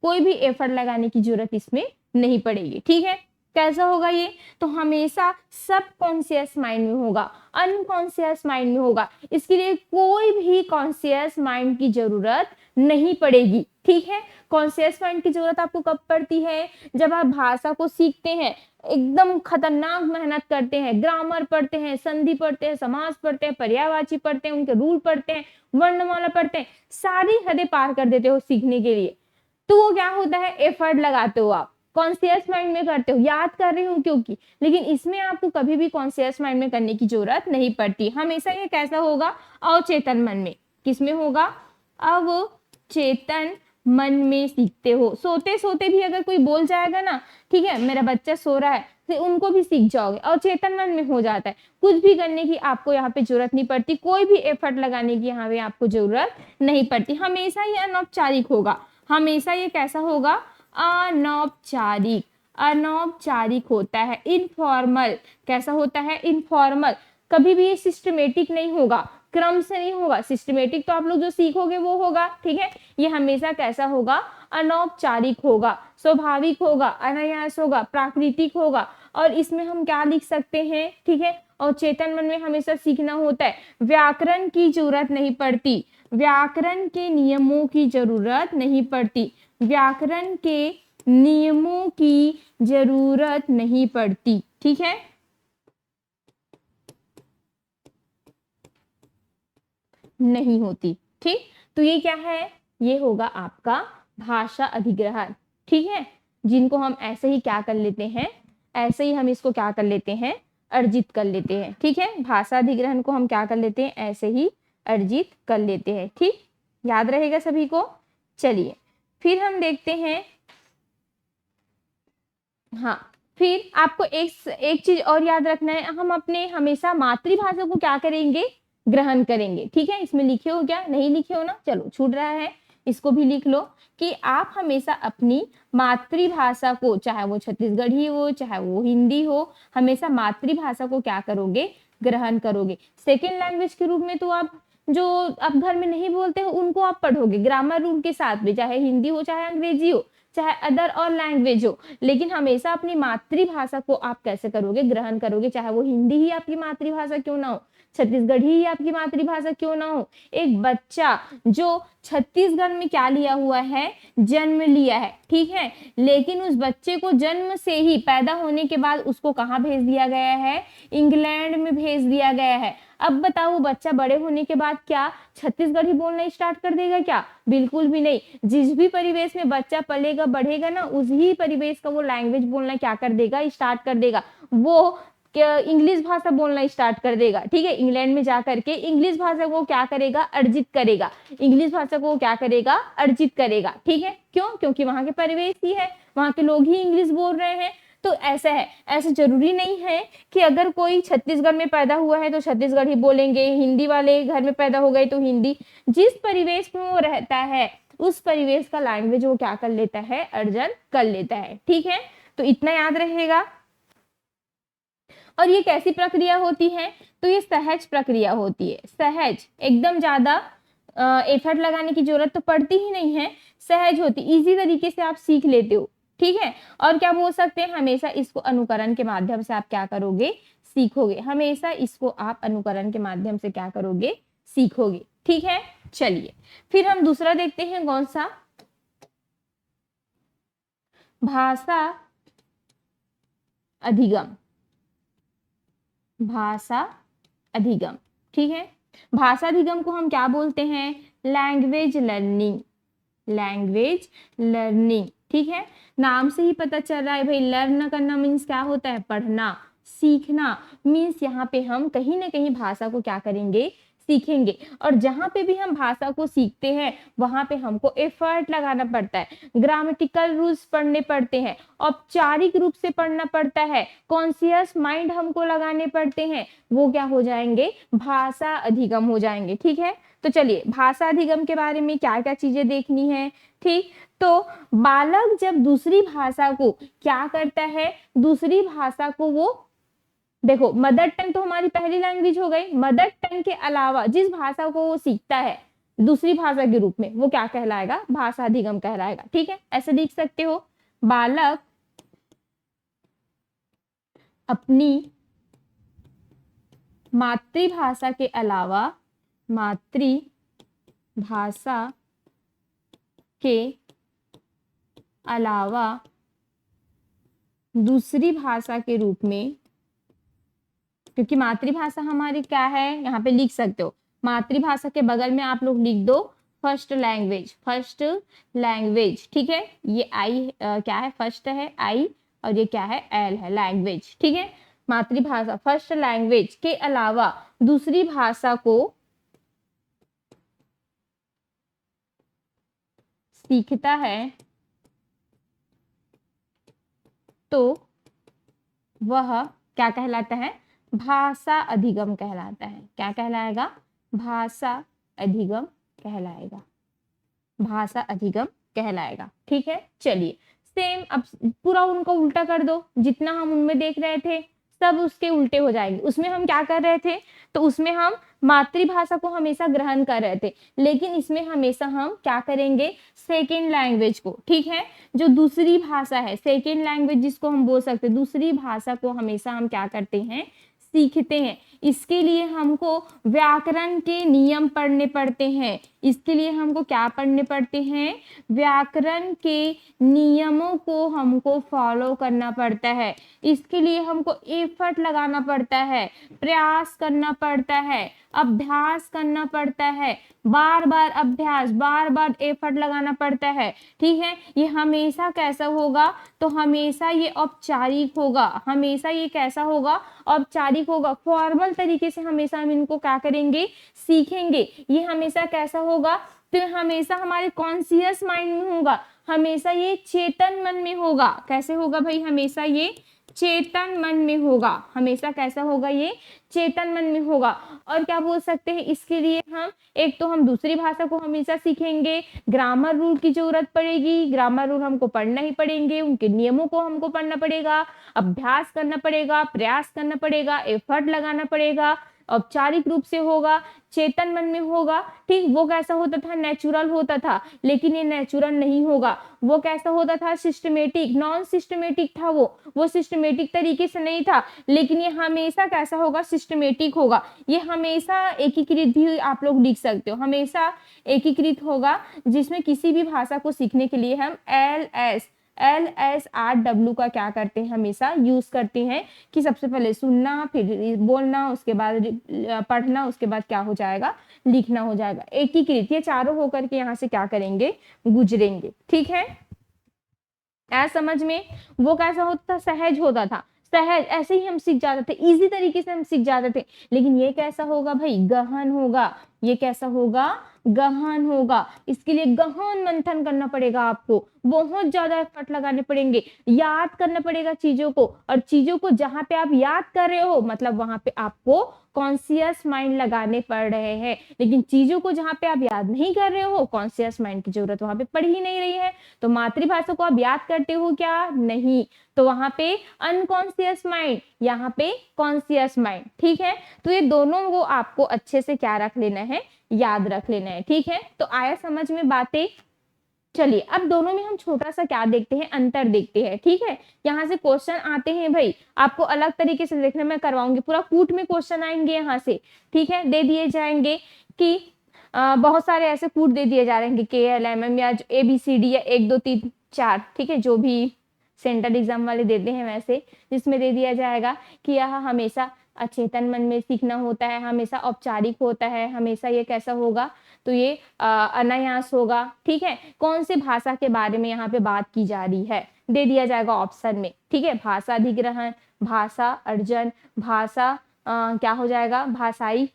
कोई भी एफर्ट लगाने की जरूरत इसमें नहीं पड़ेगी। ठीक है, कैसा होगा ये, तो हमेशा सबकॉन्शियस माइंड में होगा, अनकॉन्शियस माइंड में होगा। इसके लिए कोई भी कॉन्शियस माइंड की जरूरत नहीं पड़ेगी। ठीक है, कॉन्शियस माइंड की जरूरत आपको कब पड़ती है, जब आप भाषा को सीखते हैं, एकदम खतरनाक मेहनत करते हैं, ग्रामर पढ़ते हैं, संधि पढ़ते हैं, समास पढ़ते हैं, पर्यायवाची पढ़ते हैं, उनके रूल पढ़ते हैं, वर्णमाला पढ़ते हैं, सारी हदें पार कर देते हो सीखने के लिए। तो वो क्या होता है, एफर्ट लगाते हो आप, कॉन्शियस माइंड में करते हो, याद कर रहे हो क्योंकि। लेकिन इसमें आपको कभी भी कॉन्शियस माइंड में करने की जरूरत नहीं पड़ती। हमेशा ये कैसा होगा, अवचेतन मन में। किसमें होगा, अवचेतन मन में सीखते हो। सोते सोते भी अगर कोई बोल जाएगा ना, ठीक है, मेरा बच्चा सो रहा है, तो उनको भी सीख जाओगे, अवचेतन मन में हो जाता है। कुछ भी करने की आपको यहाँ पे जरूरत नहीं पड़ती, कोई भी एफर्ट लगाने की यहाँ पे आपको जरूरत नहीं पड़ती। हमेशा ये अनौपचारिक होगा, हमेशा ये कैसा होगा, अनौपचारिक। अनौपचारिक होता है, इनफॉर्मल। कैसा होता है, इनफॉर्मल। कभी भी ये सिस्टमेटिक नहीं होगा, क्रम से नहीं होगा। सिस्टमेटिक तो आप लोग जो सीखोगे वो होगा, ठीक है। ये हमेशा कैसा होगा, अनौपचारिक होगा, स्वाभाविक होगा, अनायास होगा, प्राकृतिक होगा। और इसमें हम क्या लिख सकते हैं, ठीक है, और चेतन मन में हमेशा सीखना होता है। व्याकरण की जरूरत नहीं पड़ती, व्याकरण के नियमों की जरूरत नहीं पड़ती, व्याकरण के नियमों की जरूरत नहीं पड़ती। ठीक है, नहीं होती। ठीक, तो ये क्या है, ये होगा आपका भाषा अधिग्रहण। ठीक है, जिनको हम ऐसे ही क्या कर लेते हैं, ऐसे ही हम इसको क्या कर लेते हैं, अर्जित कर लेते हैं। ठीक है, भाषा अधिग्रहण को हम क्या कर लेते हैं, ऐसे ही अर्जित कर लेते हैं। ठीक, याद रहेगा सभी को। चलिए फिर हम देखते हैं, हाँ, फिर आपको एक चीज और याद रखना है, हम अपने हमेशा मातृभाषा को क्या करेंगे, ग्रहण करेंगे। ठीक है, इसमें लिखे हो क्या, नहीं लिखे हो ना, चलो छूट रहा है, इसको भी लिख लो कि आप हमेशा अपनी मातृभाषा को, चाहे वो छत्तीसगढ़ी हो चाहे वो हिंदी हो, हमेशा मातृभाषा को क्या करोगे, ग्रहण करोगे। सेकेंड लैंग्वेज के रूप में तो आप जो आप घर में नहीं बोलते हो उनको आप पढ़ोगे ग्रामर रूल के साथ भी, चाहे हिंदी हो चाहे अंग्रेजी हो चाहे अदर और लैंग्वेज हो। लेकिन हमेशा अपनी मातृभाषा को आप कैसे करोगे, ग्रहण करोगे, चाहे वो हिंदी ही आपकी मातृभाषा क्यों ना हो, छत्तीसगढ़ी ही आपकी मातृभाषा क्यों ना हो। एक बच्चा जो छत्तीसगढ़ में क्या लिया हुआ है, जन्म लिया है, ठीक है, लेकिन उस बच्चे को जन्म से ही, पैदा होने के बाद उसको कहाँ भेज दिया गया है, इंग्लैंड में भेज दिया गया है। अब बताओ वो बच्चा बड़े होने के बाद क्या छत्तीसगढ़ी बोलना स्टार्ट कर देगा क्या, बिल्कुल भी नहीं। जिस भी परिवेश में बच्चा पलेगा बढ़ेगा ना, उसी परिवेश का वो लैंग्वेज बोलना क्या कर देगा, स्टार्ट कर देगा। वो इंग्लिश भाषा बोलना स्टार्ट कर देगा। ठीक है, इंग्लैंड में जाकर के इंग्लिश भाषा को क्या करेगा, अर्जित करेगा, इंग्लिश भाषा को क्या करेगा, अर्जित करेगा। ठीक है, क्यों, क्योंकि वहां के परिवेश ही है, वहां के लोग ही इंग्लिश बोल रहे हैं। तो ऐसा है, ऐसा जरूरी नहीं है कि अगर कोई छत्तीसगढ़ में पैदा हुआ है तो छत्तीसगढ़ी बोलेंगे, हिंदी वाले घर में पैदा हो गए तो हिंदी। जिस परिवेश में वो रहता है उस परिवेश का लैंग्वेज वो क्या कर लेता है, अर्जन कर लेता है। ठीक है, तो इतना याद रहेगा। और ये कैसी प्रक्रिया होती है, तो ये सहज प्रक्रिया होती है, सहज, एकदम ज्यादा एफर्ट लगाने की जरूरत तो पड़ती ही नहीं है, सहज होती, इजी तरीके से आप सीख लेते हो। ठीक है। और क्या बोल सकते हैं, हमेशा इसको अनुकरण के माध्यम से आप क्या करोगे, सीखोगे। हमेशा इसको आप अनुकरण के माध्यम से क्या करोगे, सीखोगे। ठीक है, चलिए फिर हम दूसरा देखते हैं, कौन सा, भाषा अधिगम। भाषा अधिगम, ठीक है। भाषा अधिगम को हम क्या बोलते हैं, लैंग्वेज लर्निंग। लैंग्वेज लर्निंग, ठीक है। नाम से ही पता चल रहा है भाई, लर्न करना मीन्स क्या होता है, पढ़ना, सीखना मीन्स यहाँ पे हम कहीं ना कहीं भाषा को क्या करेंगे, सीखेंगे। और जहाँ पे भी हम भाषा को सीखते हैं वहां पे हमको एफर्ट लगाना पड़ता है, ग्रामेटिकल रूल्स पढ़ने पड़ते हैं, औपचारिक रूप से पढ़ना पड़ता है, कॉन्शियस माइंड हमको लगाने पड़ते हैं, वो क्या हो जाएंगे, भाषा अधिगम हो जाएंगे। ठीक है, तो चलिए भाषा अधिगम के बारे में क्या क्या चीजें देखनी है। ठीक, तो बालक जब दूसरी भाषा को क्या करता है, दूसरी भाषा को वो, देखो मदर टंग तो हमारी पहली लैंग्वेज हो गई, मदर टंग के अलावा जिस भाषा को वो सीखता है दूसरी भाषा के रूप में, वो क्या कहलाएगा, भाषा अधिगम कहलाएगा। ठीक है, ऐसे लिख सकते हो, बालक अपनी मातृभाषा के अलावा, मातृभाषा के अलावा दूसरी भाषा के रूप में, क्योंकि मातृभाषा हमारी क्या है, यहाँ पे लिख सकते हो, मातृभाषा के बगल में आप लोग लिख दो फर्स्ट लैंग्वेज, फर्स्ट लैंग्वेज। ठीक है, ये आई क्या है, फर्स्ट है आई, और ये क्या है, एल है, लैंग्वेज। ठीक है, मातृभाषा फर्स्ट लैंग्वेज के अलावा दूसरी भाषा को सीखता है तो वह क्या कहलाता है, भाषा अधिगम कहलाता है। क्या कहलाएगा, भाषा अधिगम कहलाएगा, भाषा अधिगम कहलाएगा। ठीक है, चलिए सेम अब पूरा उनको उल्टा कर दो, जितना हम उनमें देख रहे थे सब उसके उल्टे हो जाएंगे। उसमें हम क्या कर रहे थे, तो उसमें हम मातृभाषा को हमेशा ग्रहण कर रहे थे, लेकिन इसमें हमेशा हम क्या करेंगे, सेकेंड लैंग्वेज को, ठीक है, जो दूसरी भाषा है, सेकेंड लैंग्वेज जिसको हम बोल सकते हैं, दूसरी भाषा को हमेशा हम क्या करते हैं, सीखते हैं। इसके लिए हमको व्याकरण के नियम पढ़ने पड़ते हैं। इसके लिए हमको क्या पढ़ने पड़ते हैं, व्याकरण के नियमों को हमको फॉलो करना पड़ता है। इसके लिए हमको एफर्ट लगाना पड़ता है, प्रयास करना पड़ता है, अभ्यास करना पड़ता है, बार बार अभ्यास, बार बार एफर्ट लगाना पड़ता है। ठीक है, ये हमेशा कैसा होगा, तो हमेशा ये औपचारिक होगा, हमेशा ये कैसा होगा, औपचारिक होगा, फॉर्मल तरीके से हमेशा हम इनको क्या करेंगे, सीखेंगे। ये हमेशा कैसा होगा, तो हमेशा हमारे कॉन्शियस माइंड में होगा, हमेशा ये चेतन मन में होगा। कैसे होगा भाई, हमेशा ये चेतन मन में होगा, हमेशा कैसा होगा, ये चेतन मन में होगा। और क्या बोल सकते हैं, इसके लिए हम एक तो हम दूसरी भाषा को हमेशा सीखेंगे, ग्रामर रूल की जरूरत पड़ेगी, ग्रामर रूल हमको पढ़ना ही पड़ेंगे, उनके नियमों को हमको पढ़ना पड़ेगा, अभ्यास करना पड़ेगा, प्रयास करना पड़ेगा, एफर्ट लगाना पड़ेगा, औपचारिक रूप से होगा, चेतन मन में होगा। ठीक, वो कैसा होता था, नेचुरल होता था, लेकिन ये नेचुरल नहीं होगा। वो कैसा होता था, सिस्टमेटिक, नॉन सिस्टमेटिक था, वो सिस्टमेटिक तरीके से नहीं था, लेकिन ये हमेशा कैसा होगा, सिस्टमेटिक होगा। ये हमेशा एकीकृत भी आप लोग लिख सकते हो, हमेशा एकीकृत होगा, जिसमें किसी भी भाषा को सीखने के लिए हम LSRW का क्या करते हैं, हमेशा यूज करते हैं, कि सबसे पहले सुनना, फिर बोलना, उसके बाद पढ़ना, उसके बाद क्या हो जाएगा, लिखना हो जाएगा। एकीकृत, ये चारों होकर के यहाँ से क्या करेंगे, गुजरेंगे। ठीक है, समझ में। वो कैसा होता था, सहज होता था, सहज ऐसे ही हम सीख जाते थे, इजी तरीके से हम सीख जाते थे। लेकिन ये कैसा होगा भाई, गहन होगा। ये कैसा होगा, गहन होगा। इसके लिए गहन मंथन करना पड़ेगा, आपको बहुत ज्यादा एफर्ट लगाने पड़ेंगे, याद करना पड़ेगा चीजों को। और चीजों को जहां पे आप याद कर रहे हो, मतलब वहां पे आपको कॉन्शियस माइंड लगाने पड़ रहे हैं। लेकिन चीजों को जहां पे आप याद नहीं कर रहे हो, कॉन्शियस माइंड की जरूरत वहां पे पड़ ही नहीं रही है। तो मातृभाषा को आप याद करते हो क्या, नहीं, तो वहां पे अनकॉन्शियस माइंड, यहाँ पे कॉन्शियस माइंड। ठीक है, तो ये दोनों को आपको अच्छे से क्या रख लेना है, याद रख लेना है। ठीक है, तो आया समझ में बातें। चलिए अब दोनों में हम छोटा सा क्या देखते हैं, अंतर देखते हैं। ठीक है, यहाँ से क्वेश्चन आते हैं भाई, आपको अलग तरीके से देखने में करवाऊंगी, पूरा कूट में क्वेश्चन आएंगे यहाँ से। ठीक है, दे दिए जाएंगे कि बहुत सारे ऐसे कूट दे दिए जा रहे हैं के एल एम एम या ABCD या 1 2 3 4, ठीक है, जो भी सेंट्रल एग्जाम वाले देते हैं वैसे, जिसमें दे दिया जाएगा कि यह हमेशा अचेतन मन में सीखना होता है, हमेशा औपचारिक होता है, हमेशा ये कैसा होगा, तो ये अनायास होगा। ठीक है, कौन सी भाषा के बारे में यहाँ पे बात की जा रही है, दे दिया जाएगा ऑप्शन में। ठीक है, भाषा अधिग्रहण, भाषा अर्जन, भाषा क्या हो जाएगा, भाषाई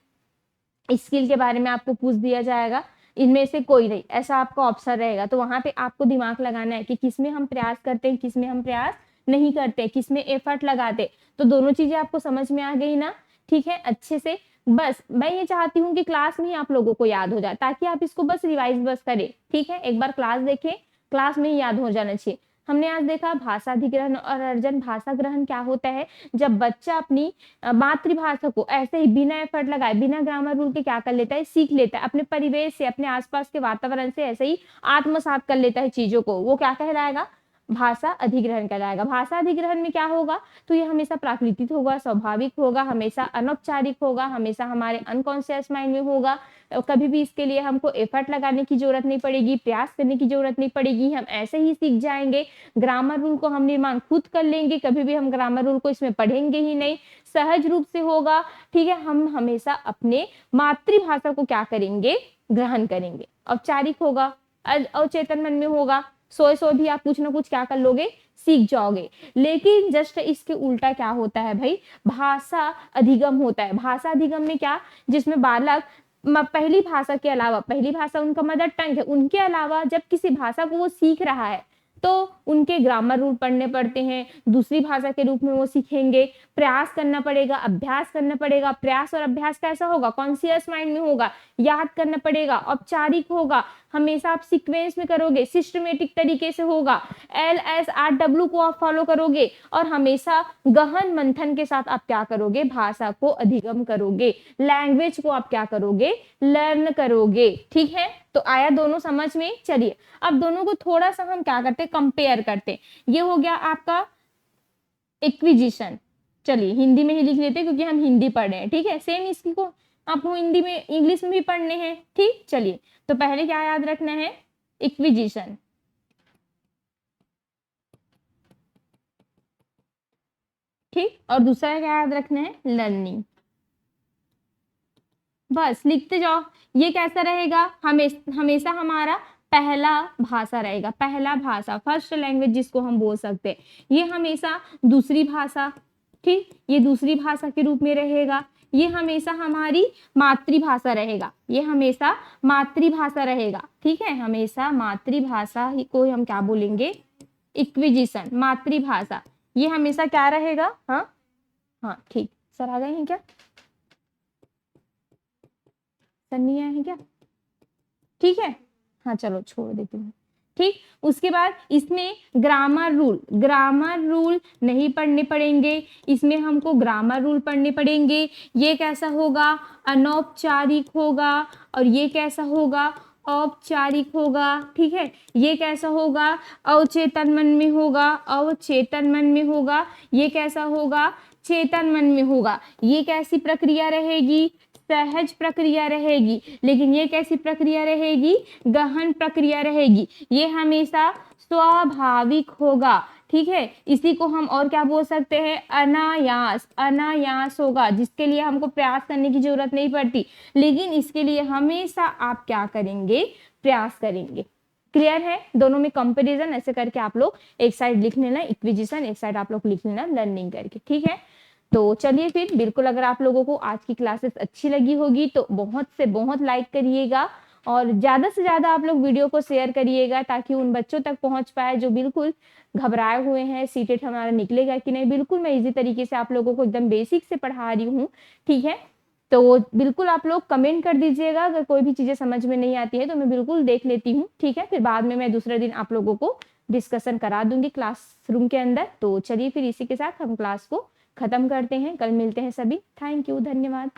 स्किल के बारे में आपको पूछ दिया जाएगा। इनमें से कोई नहीं, ऐसा आपका ऑप्शन रहेगा। तो वहां पे आपको दिमाग लगाना है कि किसमें हम प्रयास करते हैं, किसमें हम प्रयास नहीं करते, किसमें एफर्ट लगाते। तो दोनों चीजें आपको समझ में आ गई ना। ठीक है, अच्छे से बस मैं ये चाहती हूँ कि क्लास में ही आप लोगों को याद हो जाए, ताकि आप इसको बस रिवाइज बस करें। ठीक है, एक बार क्लास देखें, क्लास में ही याद हो जाना चाहिए। हमने आज देखा भाषा अधिग्रहण और अर्जन। भाषा ग्रहण क्या होता है, जब बच्चा अपनी मातृभाषा को ऐसे ही बिना एफर्ट लगाए, बिना ग्रामर रूल के क्या कर लेता है, सीख लेता है, अपने परिवेश से, अपने आसपास के वातावरण से ऐसे ही आत्मसात कर लेता है चीजों को, वो क्या कहलाएगा, भाषा अधिग्रहण कहलाएगा। भाषा अधिग्रहण में क्या होगा, तो ये हमेशा प्राकृतिक होगा, स्वाभाविक होगा, हमेशा अनौपचारिक होगा, हमेशा हमारे अनकॉन्शियस माइंड में होगा। कभी भी इसके लिए हमको एफर्ट लगाने की जरूरत नहीं पड़ेगी, प्रयास करने की जरूरत नहीं पड़ेगी, हम ऐसे ही सीख जाएंगे। ग्रामर रूल को हम निर्माण खुद कर लेंगे, कभी भी हम ग्रामर रूल को इसमें पढ़ेंगे ही नहीं, सहज रूप से होगा। ठीक है, हम हमेशा अपने मातृभाषा को क्या करेंगे, ग्रहण करेंगे। औपचारिक होगा, अवचेतन मन में होगा, सो भी आप कुछ ना कुछ क्या कर लोगे, सीख जाओगे। लेकिन जस्ट इसके उल्टा क्या होता है भाई, भाषा अधिगम होता है। भाषा अधिगम में क्या, जिसमें बालक पहली भाषा के अलावा, पहली भाषा उनका मदर टंग है, उनके अलावा जब किसी भाषा को वो सीख रहा है तो उनके ग्रामर रूल पढ़ने पड़ते हैं, दूसरी भाषा के रूप में वो सीखेंगे, प्रयास करना पड़ेगा, अभ्यास करना पड़ेगा। प्रयास और अभ्यास कैसा होगा, कॉन्शियस माइंड में होगा, याद करना पड़ेगा, औपचारिक होगा, हमेशा आप सीक्वेंस में करोगे, सिस्टमेटिक तरीके से होगा, LSRW को आप फॉलो करोगे, और हमेशा गहन मंथन के साथ आप क्या करोगे, भाषा को अधिगम करोगे, लैंग्वेज को आप क्या करोगे, लर्न करोगे। ठीक है, तो आया दोनों समझ में। चलिए अब दोनों को थोड़ा सा हम क्या करते हैं, कंपेयर करते हैं। ये हो गया आपका एक्विजिशन। चलिए हिंदी में ही लिख लेते हैं क्योंकि हम हिंदी पढ़ रहे हैं। ठीक है, सेम इसको आपको हिंदी में, इंग्लिश में भी पढ़ने हैं। ठीक, चलिए तो पहले क्या याद रखना है, एक्विजिशन। ठीक, और दूसरा क्या याद रखना है, लर्निंग। बस लिखते जाओ। ये कैसा रहेगा, हमेशा हमारा पहला भाषा रहेगा, पहला भाषा, फर्स्ट लैंग्वेज जिसको हम बोल सकते हैं। ये हमेशा दूसरी भाषा, ठीक, ये दूसरी भाषा के रूप में रहेगा। ये हमेशा हमारी मातृभाषा रहेगा, ये हमेशा मातृभाषा रहेगा। ठीक है, हमेशा मातृभाषा को हम क्या बोलेंगे, इक्विजिशन, मातृभाषा। ये हमेशा क्या रहेगा, हाँ हाँ ठीक। सर आ गए हैं क्या, सर नहीं आए हैं क्या, ठीक है, हाँ चलो छोड़ देती हूँ। ठीक, उसके बाद इसमें ग्रामर रूल नहीं पढ़ने पड़ेंगे, इसमें हमको ग्रामर रूल पढ़ने पड़ेंगे। ये कैसा होगा, अनौपचारिक होगा, और ये कैसा होगा, औपचारिक होगा। ठीक है, ये कैसा होगा, अवचेतन मन में होगा, अवचेतन मन में होगा। ये कैसा होगा, चेतन मन में होगा। ये कैसी प्रक्रिया रहेगी, सहज प्रक्रिया रहेगी। लेकिन ये कैसी प्रक्रिया रहेगी, गहन प्रक्रिया रहेगी। ये हमेशा स्वाभाविक होगा। ठीक है, इसी को हम और क्या बोल सकते हैं, अनायास, अनायास होगा, जिसके लिए हमको प्रयास करने की जरूरत नहीं पड़ती, लेकिन इसके लिए हमेशा आप क्या करेंगे, प्रयास करेंगे। क्लियर है, दोनों में कंपैरिजन ऐसे करके आप लोग एक साइड लिख लेना इक्विजिशन, एक साइड आप लोग लिख लेना लर्निंग करके। ठीक है, तो चलिए फिर बिल्कुल, अगर आप लोगों को आज की क्लासेस अच्छी लगी होगी तो बहुत से बहुत लाइक करिएगा, और ज्यादा से ज्यादा आप लोग वीडियो को शेयर करिएगा, ताकि उन बच्चों तक पहुंच पाए जो बिल्कुल घबराए हुए हैं, सीटेट हमारा निकलेगा कि नहीं। बिल्कुल मैं इजी तरीके से आप लोगों को एकदम बेसिक से पढ़ा रही हूँ। ठीक है, तो बिल्कुल आप लोग कमेंट कर दीजिएगा, अगर कोई भी चीजें समझ में नहीं आती है तो मैं बिल्कुल देख लेती हूँ। ठीक है, फिर बाद में मैं दूसरे दिन आप लोगों को डिस्कशन करा दूंगी क्लासरूम के अंदर। तो चलिए फिर इसी के साथ हम क्लास को खत्म करते हैं, कल मिलते हैं सभी। थैंक यू, धन्यवाद।